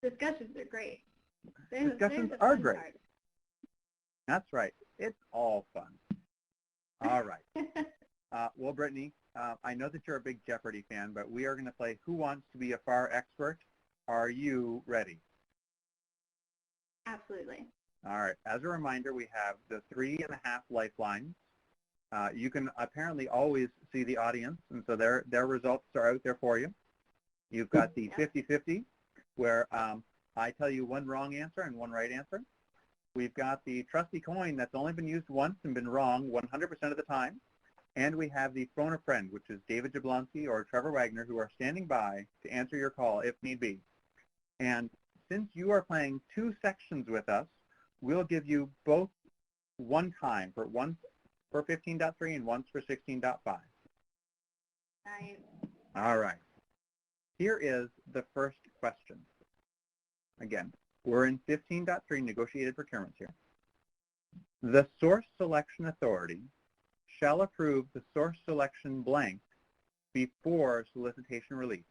Discussions are great. Discussions are great. Part. That's right. It's all fun. All right. Well, Brittany, I know that you're a big Jeopardy fan, but we are going to play Who Wants to Be a FAR Expert? Are you ready? Absolutely. All right. As a reminder, we have the 3.5 lifelines. You can apparently always see the audience, and so their results are out there for you. You've got the 50-50, where I tell you one wrong answer and one right answer. We've got the trusty coin that's only been used once and been wrong 100% of the time. And we have the phone a friend, which is David Jablonski or Trevor Wagner, who are standing by to answer your call if need be. And since you are playing 2 sections with us, we'll give you both one time, once for 15.3 and once for 16.5. Nice. All right. Here is the first question. Again, we're in 15.3 negotiated procurements here. The source selection authority shall approve the source selection blank before solicitation release.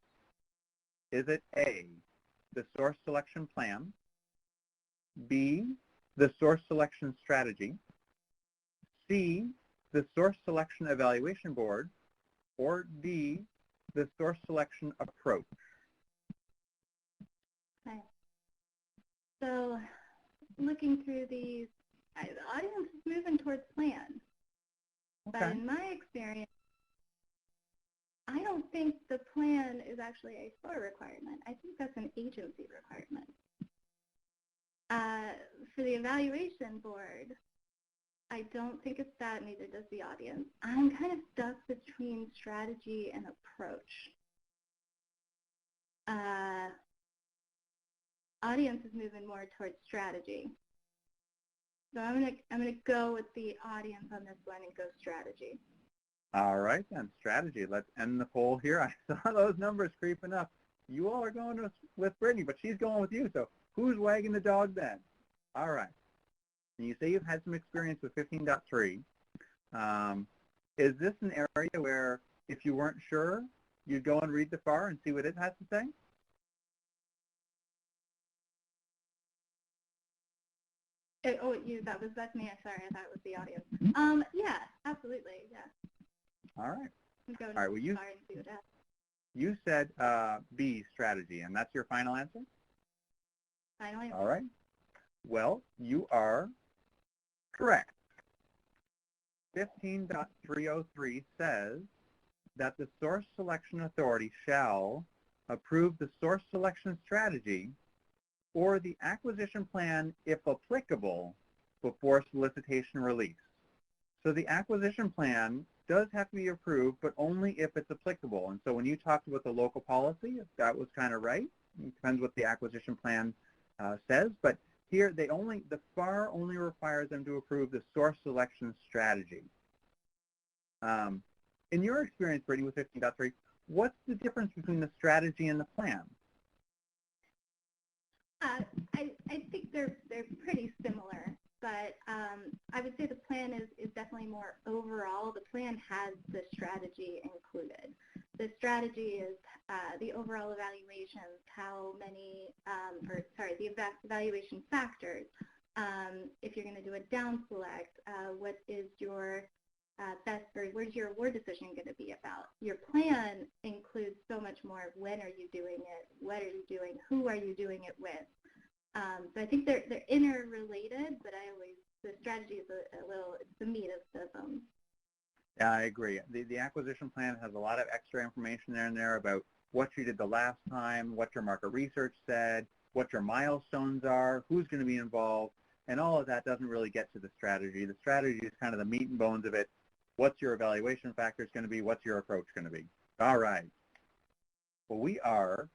Is it A, the source selection plan, B, the source selection strategy, C, the source selection evaluation board, or D, the source selection approach? Okay. So looking through these, the audience is moving towards plan. Okay. But in my experience, I don't think the plan is actually a SOAR requirement. I think that's an agency requirement. For the evaluation board, I don't think it's that, neither does the audience. I'm kind of stuck between strategy and approach. Audience is moving more towards strategy. So I'm gonna go with the audience on this one and go strategy. All right, then, strategy. Let's end the poll here. I saw those numbers creeping up. You all are going with Brittany, but she's going with you. So who's wagging the dog then? All right. And you say you've had some experience with 15.3. Is this an area where if you weren't sure, you'd go and read the FAR and see what it has to say? That's me. Sorry, I thought it was the audience. Yeah, absolutely. Yeah. All right. Go All right. Well, and see what it has. You said B, strategy, and that's your final answer? Final answer. All right. Well, you are correct. 15.303 says that the source selection authority shall approve the source selection strategy or the acquisition plan, if applicable, before solicitation release. So the acquisition plan does have to be approved, but only if it's applicable. And so when you talked about the local policy, that was kind of right. It depends what the acquisition plan says, but here the FAR only requires them to approve the source selection strategy. In your experience, Brittany, with 15.3, what's the difference between the strategy and the plan? I think they're pretty similar, but I would say the plan is definitely more overall. The plan has the strategy included. The strategy is the overall evaluations, how many, the evaluation factors. If you're going to do a down select, what is your where's your award decision going to be about? Your plan includes so much more of when are you doing it, what are you doing, who are you doing it with. So I think they're interrelated, but the strategy is it's the meat of them. Yeah, I agree. The acquisition plan has a lot of extra information in there about what you did the last time, what your market research said, what your milestones are, who's going to be involved, and all of that doesn't really get to the strategy. The strategy is kind of the meat and bones of it. What's your evaluation factors going to be? What's your approach going to be? All right. Well, we are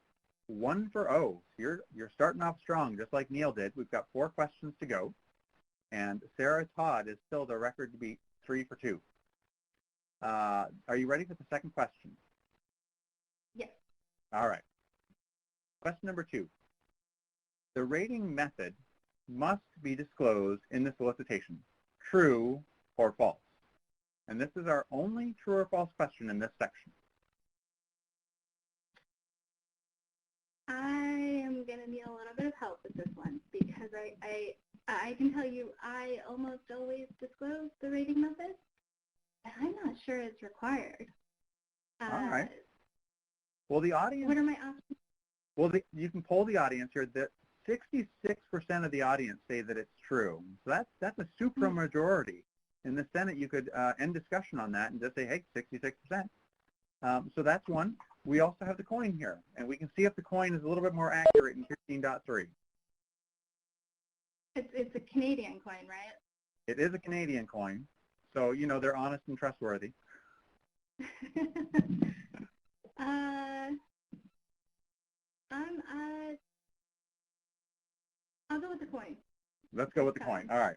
1-0. You're starting off strong, just like Neil did. We've got 4 questions to go, and Sarah Todd is still the record to beat, 3 for 2. Are you ready for the second question? Yes. All right. Question number 2. The rating method must be disclosed in the solicitation, true or false. And this is our only true or false question in this section. I am going to need a little bit of help with this one because I can tell you I almost always disclose the rating method, and I'm not sure it's required. All right. Well, the audience... What are my options? Well, you can poll the audience here. That 66% of the audience say that it's true. So that's a super majority. In the Senate, you could end discussion on that and just say, hey, 66%. So that's one. We also have the coin here, and we can see if the coin is a little bit more accurate in 15.3. It's a Canadian coin, right? It is a Canadian coin, so, you know, they're honest and trustworthy. I'll go with the coin. Let's go with the coin. All right.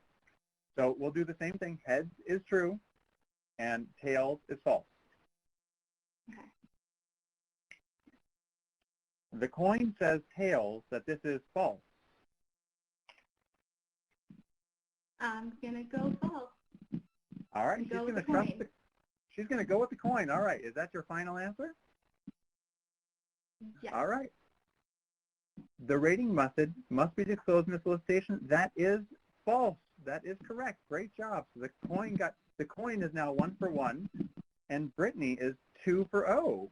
So we'll do the same thing. Heads is true, and tails is false. Okay. The coin says tails, that this is false. I'm going to go false. All right. She's going to trust the, she's going to go with the coin. All right. Is that your final answer? Yes. All right. The rating method must be disclosed in the solicitation. That is false. That is correct. Great job. So the coin is now 1 for 1, and Brittany is 2 for 0.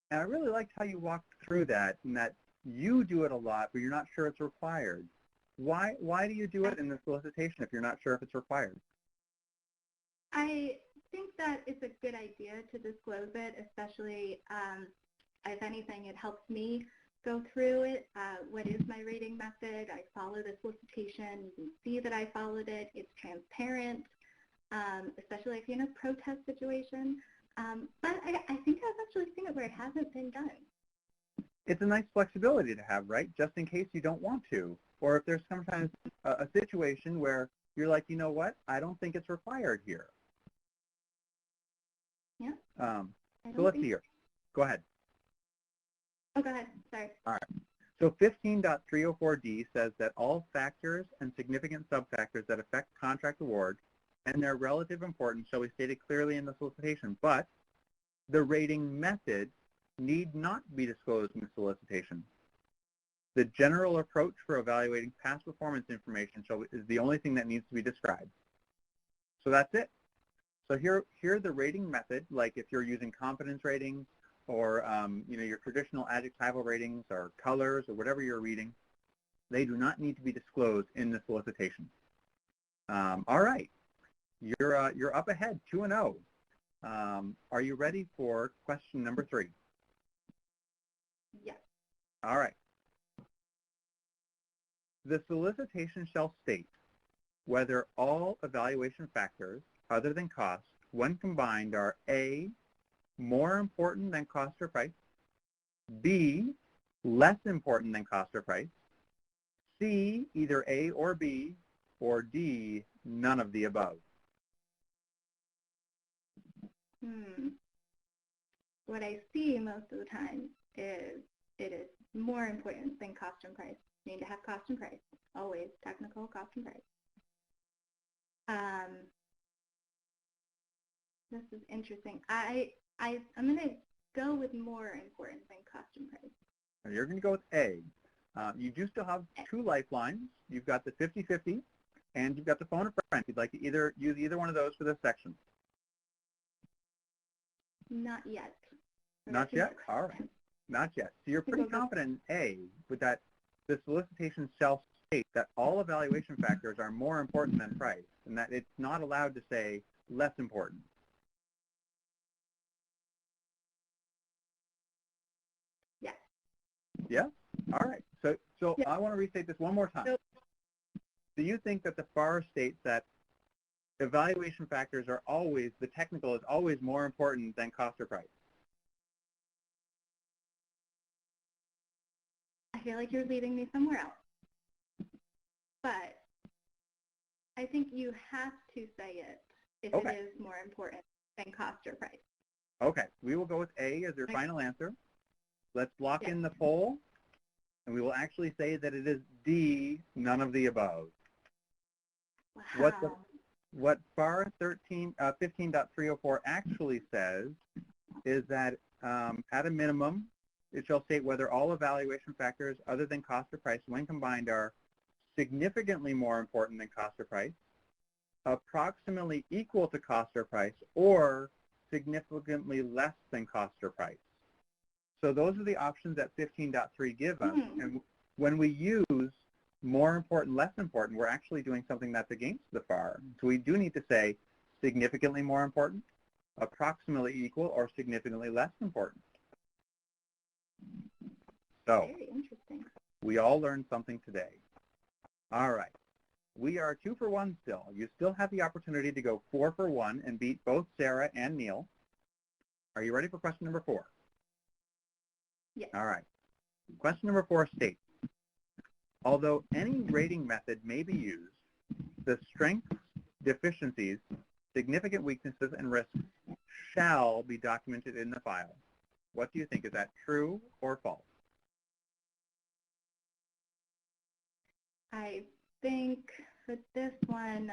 And I really liked how you walked through that, and that you do it a lot, but you're not sure it's required. Why do you do it in the solicitation if you're not sure if it's required? I think that it's a good idea to disclose it, especially if anything, it helps me go through it. What is my rating method? I follow the solicitation. You can see that I followed it. It's transparent, especially if you're in a protest situation. But I think I've actually seen it where it hasn't been done. It's a nice flexibility to have, right? Just in case you don't want to. Or if there's sometimes a situation where you're like, you know what? I don't think it's required here. Yeah. So let's see here. Go ahead. Oh, go ahead. Sorry. All right. So 15.304D says that all factors and significant subfactors that affect contract award and their relative importance shall be stated clearly in the solicitation, but the rating method need not be disclosed in the solicitation. The general approach for evaluating past performance information is the only thing that needs to be described. So that's it. So here the rating method, like if you're using competence ratings or you know, your traditional adjectival ratings or colors or whatever you're reading, they do not need to be disclosed in the solicitation. All right, you're up ahead, 2-0. Are you ready for question number 3? Yes. All right. The solicitation shall state whether all evaluation factors other than cost, when combined, are A, more important than cost or price, B, less important than cost or price, C, either A or B, or D, none of the above. What I see most of the time is it is more important than cost and price. You need to have cost and price, always technical cost and price. This is interesting. I'm going to go with more important than cost and price. You're going to go with A. You do still have 2 lifelines. You've got the 50-50, and you've got the phone a friend. You'd like to use either one of those for this section. Not yet. Not yet? All right. Not yet. So you're pretty confident in A, with that the solicitation shall state that all evaluation factors are more important than price, and that it's not allowed to say less important. Yes. Yeah? All right. So yeah. I want to restate this one more time. Do you think that the FAR states that evaluation factors are always, the technical is always more important than cost or price? I feel like you're leading me somewhere else. But I think you have to say it if it is more important than cost or price. Okay. We will go with A as your final answer. Let's lock in the poll, and we will actually say that it is D, none of the above. Wow. What FAR 15.304 actually says is that at a minimum, it shall state whether all evaluation factors other than cost or price, when combined, are significantly more important than cost or price, approximately equal to cost or price, or significantly less than cost or price. So those are the options that 15.3 give us. And when we use more important, less important, we're actually doing something that's against the FAR. So we do need to say significantly more important, approximately equal, or significantly less important. So, very interesting. We all learned something today. All right. We are 2 for 1 still. You still have the opportunity to go 4 for 1 and beat both Sarah and Neil. Are you ready for question number 4? Yes. All right. Question number 4 states, although any rating method may be used, the strengths, deficiencies, significant weaknesses, and risks shall be documented in the file. What do you think? Is that true or false? I think for this one,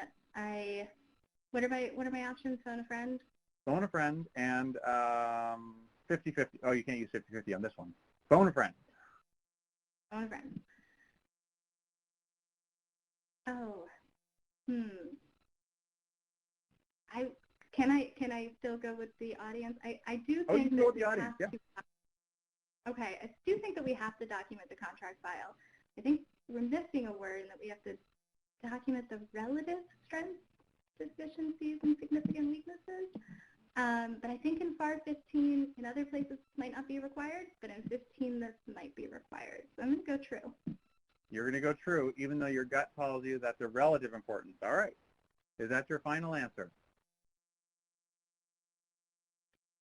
what are my options? Phone a friend? Phone a friend and 50-50. Oh, you can't use 50-50 on this one. Phone a friend. Phone a friend. Oh, Can I still go with the audience? I do think you can go with the audience, yeah. Okay, I do think that we have to document the contract file. I think we're missing a word in that we have to document the relative strengths, deficiencies, and significant weaknesses. But I think in FAR 15, in other places, this might not be required, but in 15, this might be required. So I'm going to go true. You're going to go true, even though your gut tells you that they're relative importance. All right. Is that your final answer?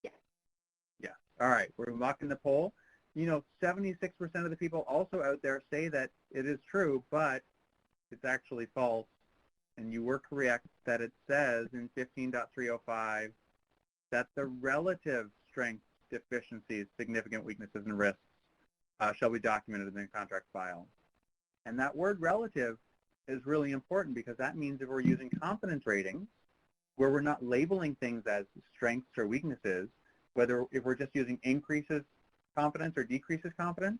Yes. Yes. All right. We're mocking the poll. You know, 76% of the people also out there say that it is true, but it's actually false. And you were correct that it says in 15.305 that the relative strengths, deficiencies, significant weaknesses, and risks shall be documented in the contract file. And that word relative is really important because that means if we're using confidence ratings, where we're not labeling things as strengths or weaknesses, whether if we're just using increases confidence or decreases confidence,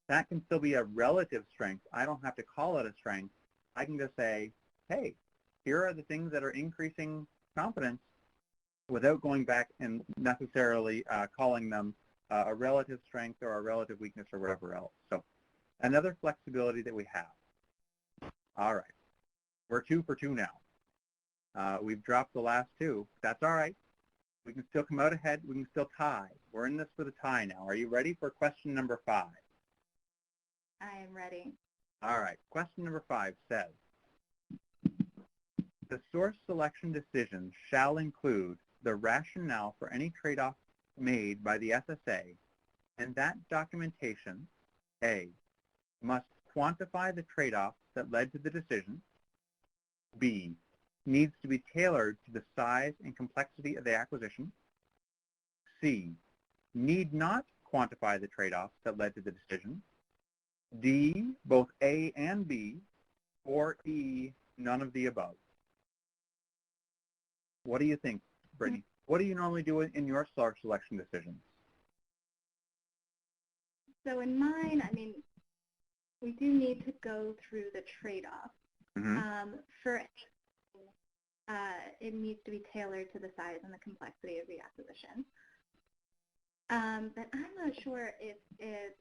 that can still be a relative strength. I don't have to call it a strength. I can just say, hey, here are the things that are increasing confidence without going back and necessarily calling them a relative strength or a relative weakness or whatever else. So another flexibility that we have. All right. We're 2 for 2 now. We've dropped the last 2. That's all right. We can still come out ahead. We can still tie. We're in this for the tie now. Are you ready for question number 5? I am ready. All right. Question number 5 says, the source selection decision shall include the rationale for any trade-off made by the SSA, and that documentation, A, must quantify the trade-offs that led to the decision, B, needs to be tailored to the size and complexity of the acquisition, C, need not quantify the trade-offs that led to the decision, D, both A and B, or E, none of the above. What do you think, Brittany? What do you normally do in your source selection decisions? So in mine, I mean, we do need to go through the trade-off. For it needs to be tailored to the size and the complexity of the acquisition. But I'm not sure if it's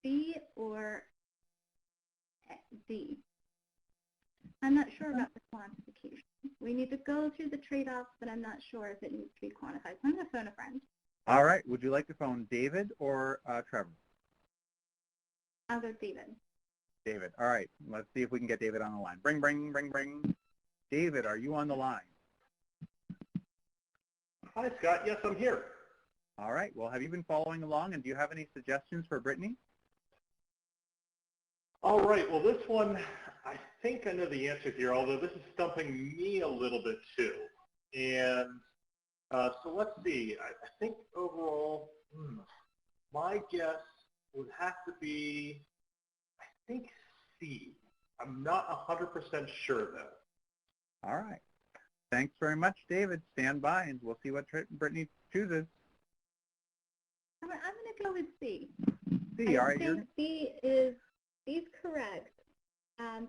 B or D. I'm not sure about the quantification. We need to go through the trade-offs, but I'm not sure if it needs to be quantified. So I'm going to phone a friend. All right. Would you like to phone David or Trevor? I'll go David. David. All right. Let's see if we can get David on the line. Bring, bring, bring, bring. David, are you on the line? Hi, Scott. Yes, I'm here. All right. Well, have you been following along, and do you have any suggestions for Brittany? All right. Well, this one, I think I know the answer here, although this is stumping me a little bit too. And so let's see. I think overall, my guess would have to be, I think C. I'm not 100% sure though. All right. Thanks very much, David. Stand by, and we'll see what Brittany chooses. I'm going to go with C. C. All right. I think C is correct,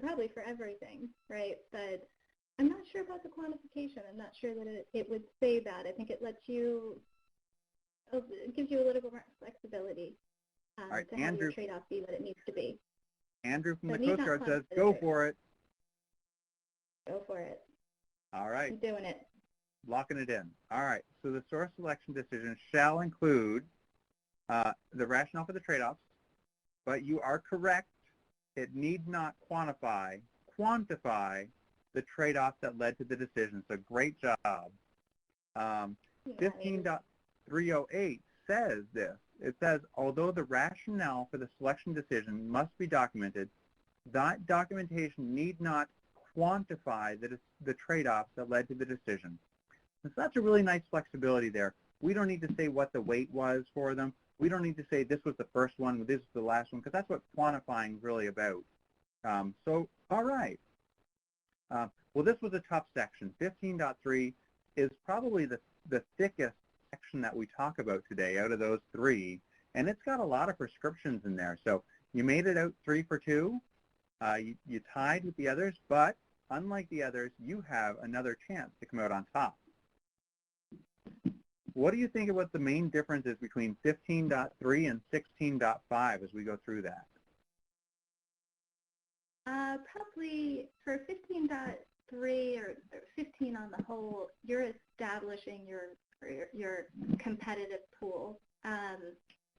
probably for everything, right? But I'm not sure about the quantification. I'm not sure that it would say that. I think it lets you, it gives you a little bit more flexibility right, to have your trade-off be what it needs to be. Andrew from So the Coast Guard says, go for it. Go for it. All right. I'm doing it. Locking it in. All right. So the source selection decision shall include the rationale for the trade-offs, but you are correct. It need not quantify the trade-offs that led to the decision. So great job. 15.308 says this. It says, although the rationale for the selection decision must be documented, that documentation need not quantify the trade-offs that led to the decision. And so that's a really nice flexibility there. We don't need to say what the weight was for them. We don't need to say this was the first one, this was the last one, because that's what quantifying is really about. So, all right. Well, this was a tough section. 15.3 is probably the thickest section that we talk about today out of those three, and it's got a lot of prescriptions in there. So you made it out 3 for 2. You tied with the others, but unlike the others, you have another chance to come out on top. What do you think about the main differences between 15.3 and 16.5 as we go through that? Probably for 15.3 or 15 on the whole, you're establishing your competitive pool.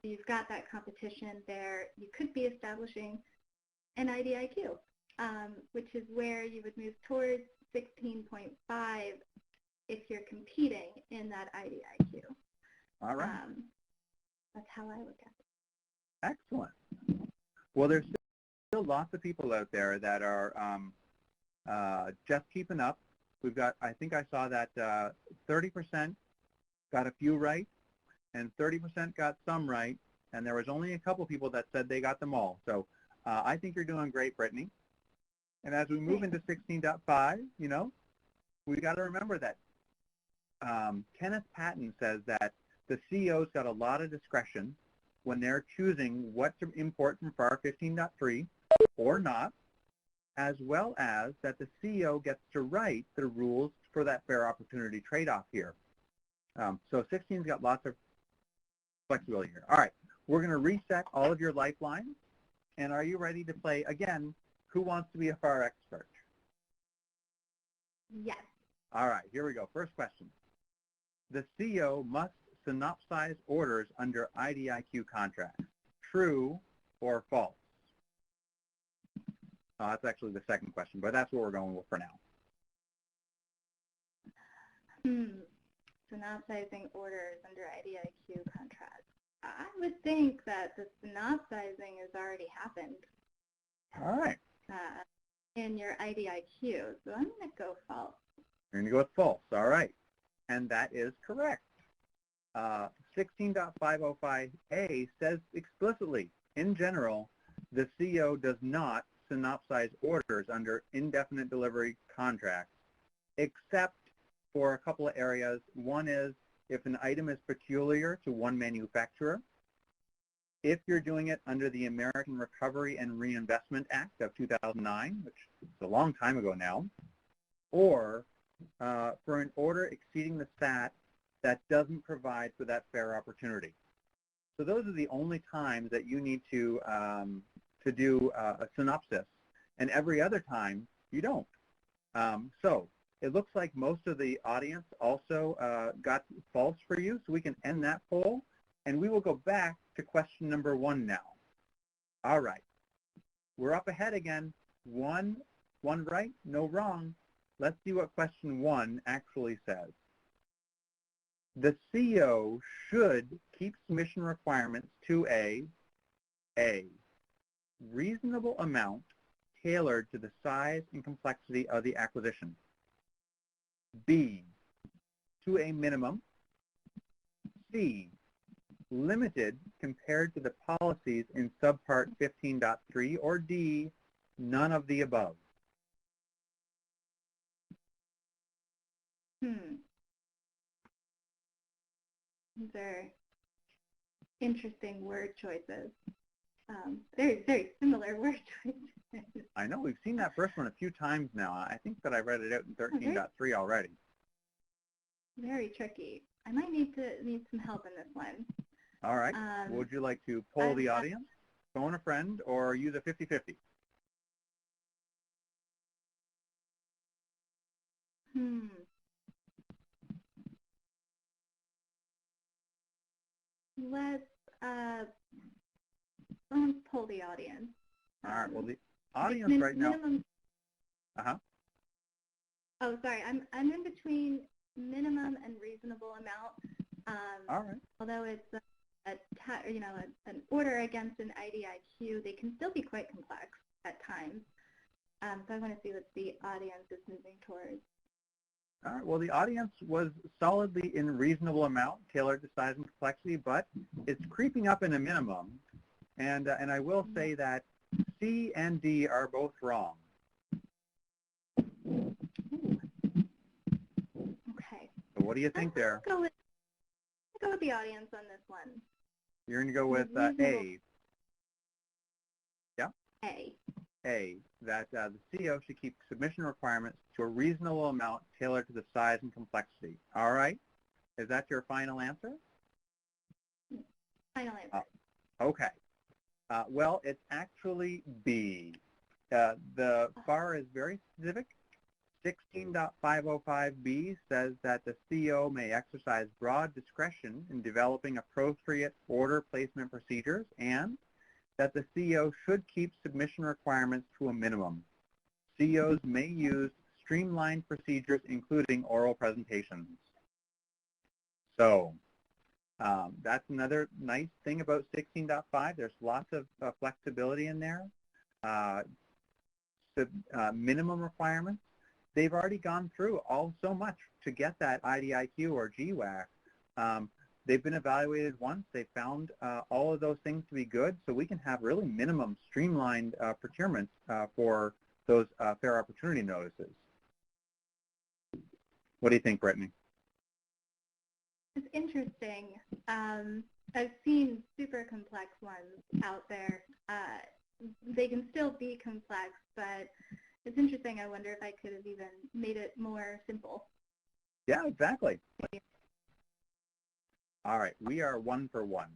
You've got that competition there. You could be establishing an IDIQ, which is where you would move towards 16.5 if you're competing in that IDIQ. All right. That's how I look at it. Excellent. Well, there's still lots of people out there that are just keeping up. We've got, I think I saw that 30% got a few right, and 30% got some right, and there was only a couple people that said they got them all. So I think you're doing great, Brittany. And as we move into 16.5, you know, we got to remember that Kenneth Patton says that the CEO's got a lot of discretion when they're choosing what to import from FAR 15.3 or not, as well as that the CEO gets to write the rules for that fair opportunity trade-off here. So 16's got lots of flexibility here. All right, we're going to reset all of your lifelines. And are you ready to play, again, Who Wants to Be a FAR Expert? Yes. All right, here we go. First question. The CEO must synopsize orders under IDIQ contracts. True or false? That's actually the second question, but that's what we're going with for now. Synopsizing orders under IDIQ contracts. I would think that the synopsizing has already happened. All right. In your IDIQ, so I'm going to go false. You're going to go with false. All right. And that is correct. 16.505A says explicitly, in general, the CEO does not synopsize orders under indefinite delivery contracts, except for a couple of areas. One is if an item is peculiar to one manufacturer, if you're doing it under the American Recovery and Reinvestment Act of 2009, which is a long time ago now, or for an order exceeding the SAT that doesn't provide for that fair opportunity. So those are the only times that you need to do a synopsis, and every other time you don't. So it looks like most of the audience also got false for you, so we can end that poll, and we will go back to question number 1 now. All right, we're up ahead again. One right, no wrong. Let's see what question 1 actually says. The CEO should keep submission requirements to a reasonable amount tailored to the size and complexity of the acquisition. B, to a minimum. C, limited compared to the policies in subpart 15.3, or D, none of the above. These are interesting word choices. Very, very similar word choices. I know, we've seen that first one a few times now. I think that I read it out in 13.3 already. Very tricky. I might need some help in this one. All right. Would you like to poll the audience, phone a friend, or use a 50-50? Let's poll the audience. All right. Well, the audience right now. Oh, sorry. I'm in between minimum and reasonable amount. All right. Although it's an order against an IDIQ, they can still be quite complex at times. So I want to see what the audience is moving towards. All right. Well, the audience was solidly in reasonable amount, tailored to size and complexity, but it's creeping up in a minimum. And I will say that C and D are both wrong. Ooh. Okay. So what do you think there? I'll go with the audience on this one. You're going to go with A. Yeah? A, that the CEO should keep submission requirements to a reasonable amount tailored to the size and complexity. All right? Is that your final answer? Final answer. Okay. Well, it's actually B. The FAR is very specific. 16.505B says that the CEO may exercise broad discretion in developing appropriate order placement procedures and that the CEO should keep submission requirements to a minimum. CEOs may use streamlined procedures, including oral presentations. So that's another nice thing about 16.5. There's lots of flexibility in there. Minimum requirements. They've already gone through so much to get that IDIQ or GWAC. They've been evaluated once. They found all of those things to be good, so we can have really minimum streamlined procurements for those fair opportunity notices. What do you think, Brittany? It's interesting. I've seen super complex ones out there. They can still be complex, but it's interesting. I wonder if I could have even made it more simple. Yeah, exactly. All right, we are 1 for 1.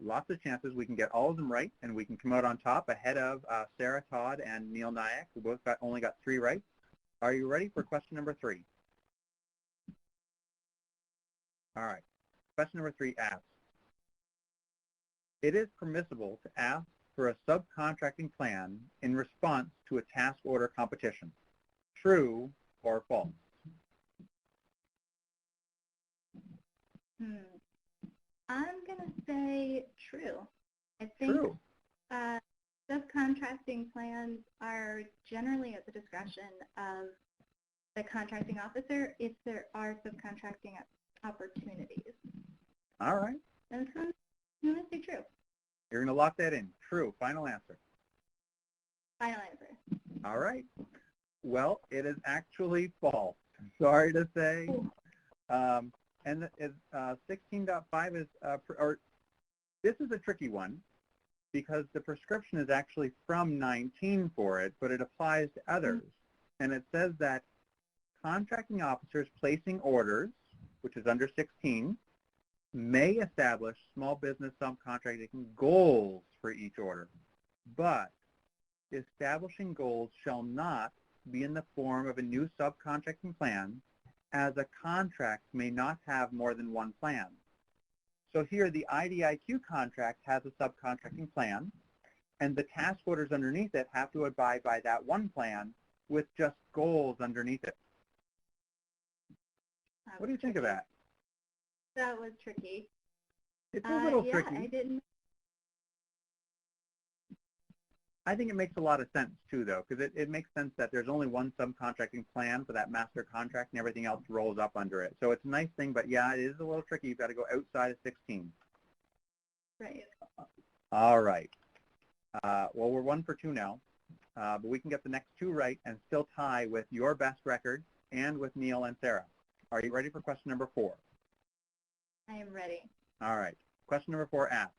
Lots of chances we can get all of them right, and we can come out on top ahead of Sarah Todd and Neil Nyack, who both only got 3 right. Are you ready for question number 3? All right, question number 3 asks, it is permissible to ask for a subcontracting plan in response to a task order competition. True or false? I'm going to say true. I think True. Subcontracting plans are generally at the discretion of the contracting officer if there are subcontracting opportunities. All right. And so I'm going to say true. You're going to lock that in. True. Final answer. Final answer. All right. Well, it is actually false. Sorry to say. And 16.5 is, this is a tricky one because the prescription is actually from 19 for it, but it applies to others. And it says that contracting officers placing orders, which is under 16, may establish small business subcontracting goals for each order, but establishing goals shall not be in the form of a new subcontracting plan, as a contract may not have more than one plan. So here the IDIQ contract has a subcontracting plan, and the task orders underneath it have to abide by that one plan with just goals underneath it. What do you think of that? That was tricky. It's a little yeah, tricky. I didn't. I think it makes a lot of sense too, though, because it makes sense that there's only one subcontracting plan for that master contract and everything else rolls up under it. So it's a nice thing, but yeah, it is a little tricky. You've got to go outside of 16. Right. All right. Well, we're 1 for 2 now, but we can get the next 2 right and still tie with your best record and with Neil and Sarah. Are you ready for question number 4? I am ready. All right. Question number 4 asks,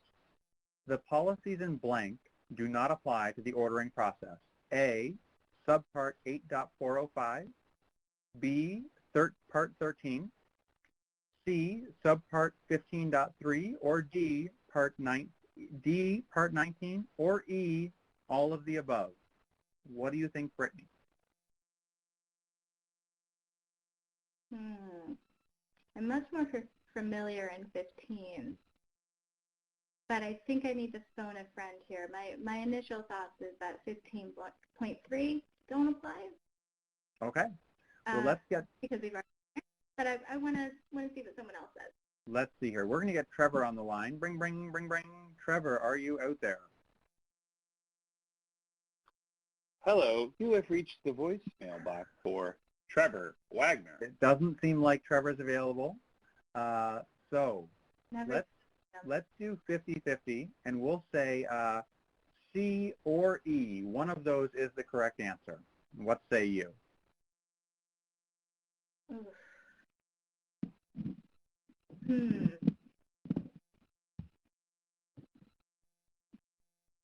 the policies in blank do not apply to the ordering process. A, subpart 8.405, B, part 13, C, subpart 15.3, or D, part 19, or E, all of the above. What do you think, Brittany? I'm much more familiar in 15, but I think I need to phone a friend here. My initial thoughts is that 15.3 don't apply. Okay. Well, let's get... Because we've already... But I want to see what someone else says. Let's see here. We're going to get Trevor on the line. Bring. Trevor, are you out there? Hello. You have reached the voicemail box for Trevor Wagner. It doesn't seem like Trevor's available. So let's do 50-50, and we'll say C or E. One of those is the correct answer. What say you?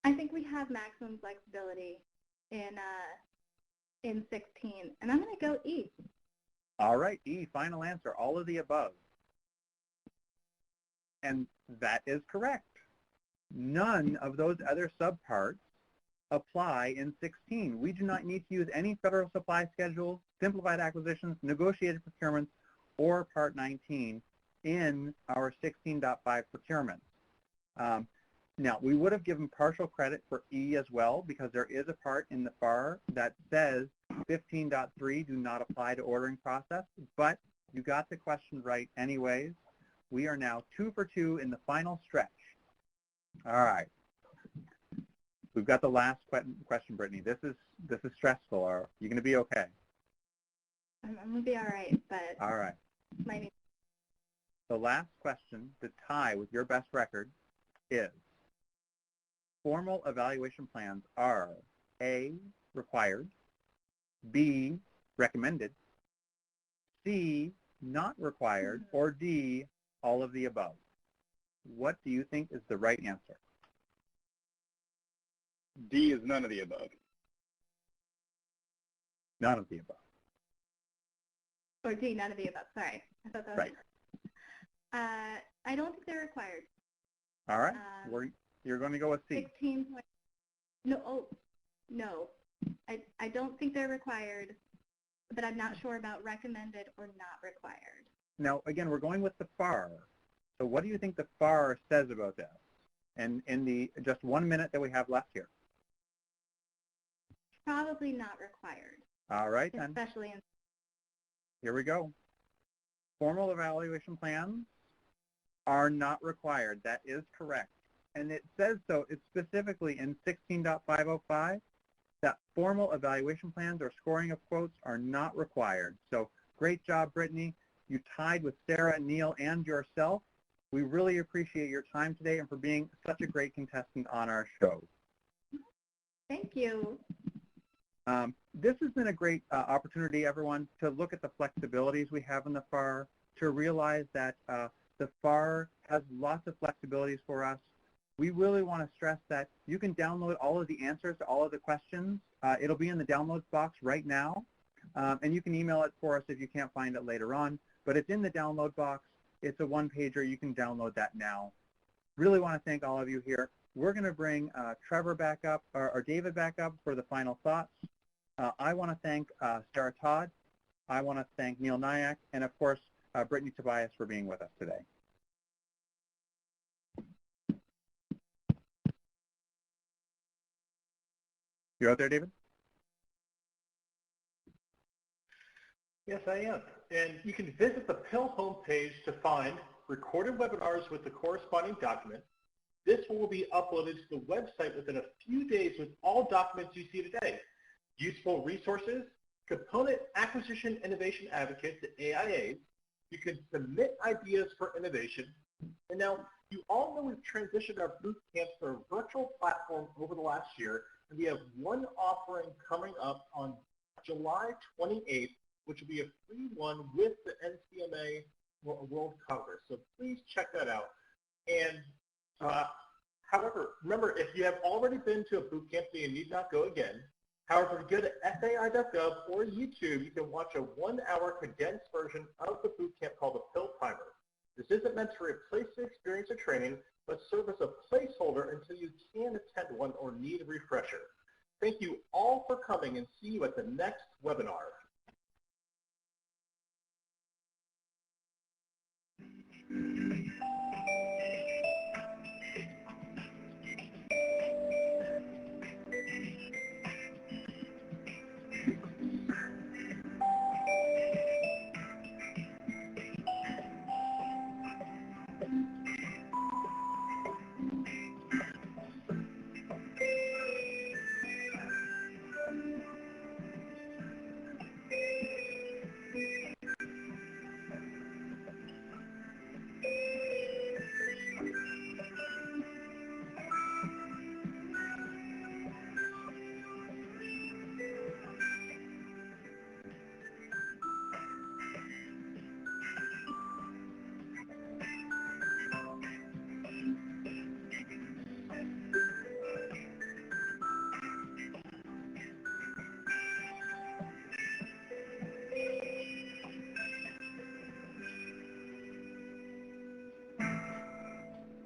I think we have maximum flexibility in 16, and I'm going to go E. All right, E, final answer, all of the above. And that is correct. None of those other subparts apply in 16. We do not need to use any federal supply schedules, simplified acquisitions, negotiated procurements, or Part 19 in our 16.5 procurement. Now, we would have given partial credit for E as well because there is a part in the FAR that says 15.3 do not apply to ordering process, but you got the question right anyways. We are now 2 for 2 in the final stretch. All right. We've got the last question, Brittany. This is stressful. Are you going to be okay? I'm going to be all right, but... All right. The last question to tie with your best record is, formal evaluation plans are A, required, B, recommended, C, not required, or D, all of the above. What do you think is the right answer? D is none of the above. None of the above. Or D, none of the above. Sorry. I thought that was right. I don't think they're required. All right. You're going to go with C. 16. No. I don't think they're required, but I'm not sure about recommended or not required. Now, again, we're going with the FAR. So what do you think the FAR says about this? And in the just 1 minute that we have left here. Probably not required. All right, then. Especially in... Here we go. Formal evaluation plans are not required. That is correct. And it says so, it's specifically in 16.505 that formal evaluation plans or scoring of quotes are not required. So great job, Brittany. You tied with Sarah, Neil, and yourself. We really appreciate your time today and for being such a great contestant on our show. Thank you. This has been a great opportunity, everyone, to look at the flexibilities we have in the FAR, to realize that the FAR has lots of flexibilities for us. We really want to stress that you can download all of the answers to all of the questions. It'll be in the downloads box right now, and you can email it for us if you can't find it later on. But it's in the download box. It's a one-pager. You can download that now. Really want to thank all of you here. We're going to bring Trevor back up, or David back up for the final thoughts. I want to thank Sarah Todd. I want to thank Neil Nyack, and of course, Brittany Tobias for being with us today. You out there, David? Yes, I am. And you can visit the PIL homepage to find recorded webinars with the corresponding document. This will be uploaded to the website within a few days with all documents you see today. Useful resources, component acquisition innovation advocates, the AIAs. You can submit ideas for innovation. And now, you all know we've transitioned our boot camps to a virtual platform over the last year, and we have one offering coming up on July 28th, which will be a free one with the NCMA World Congress. So please check that out. And however, remember, if you have already been to a boot camp, then you need not go again. However, if you go to FAI.gov or YouTube, you can watch a 1-hour condensed version of the boot camp called the PIL Primer. This isn't meant to replace the experience or training, but serve as a placeholder until you can attend one or need a refresher. Thank you all for coming, and see you at the next webinar.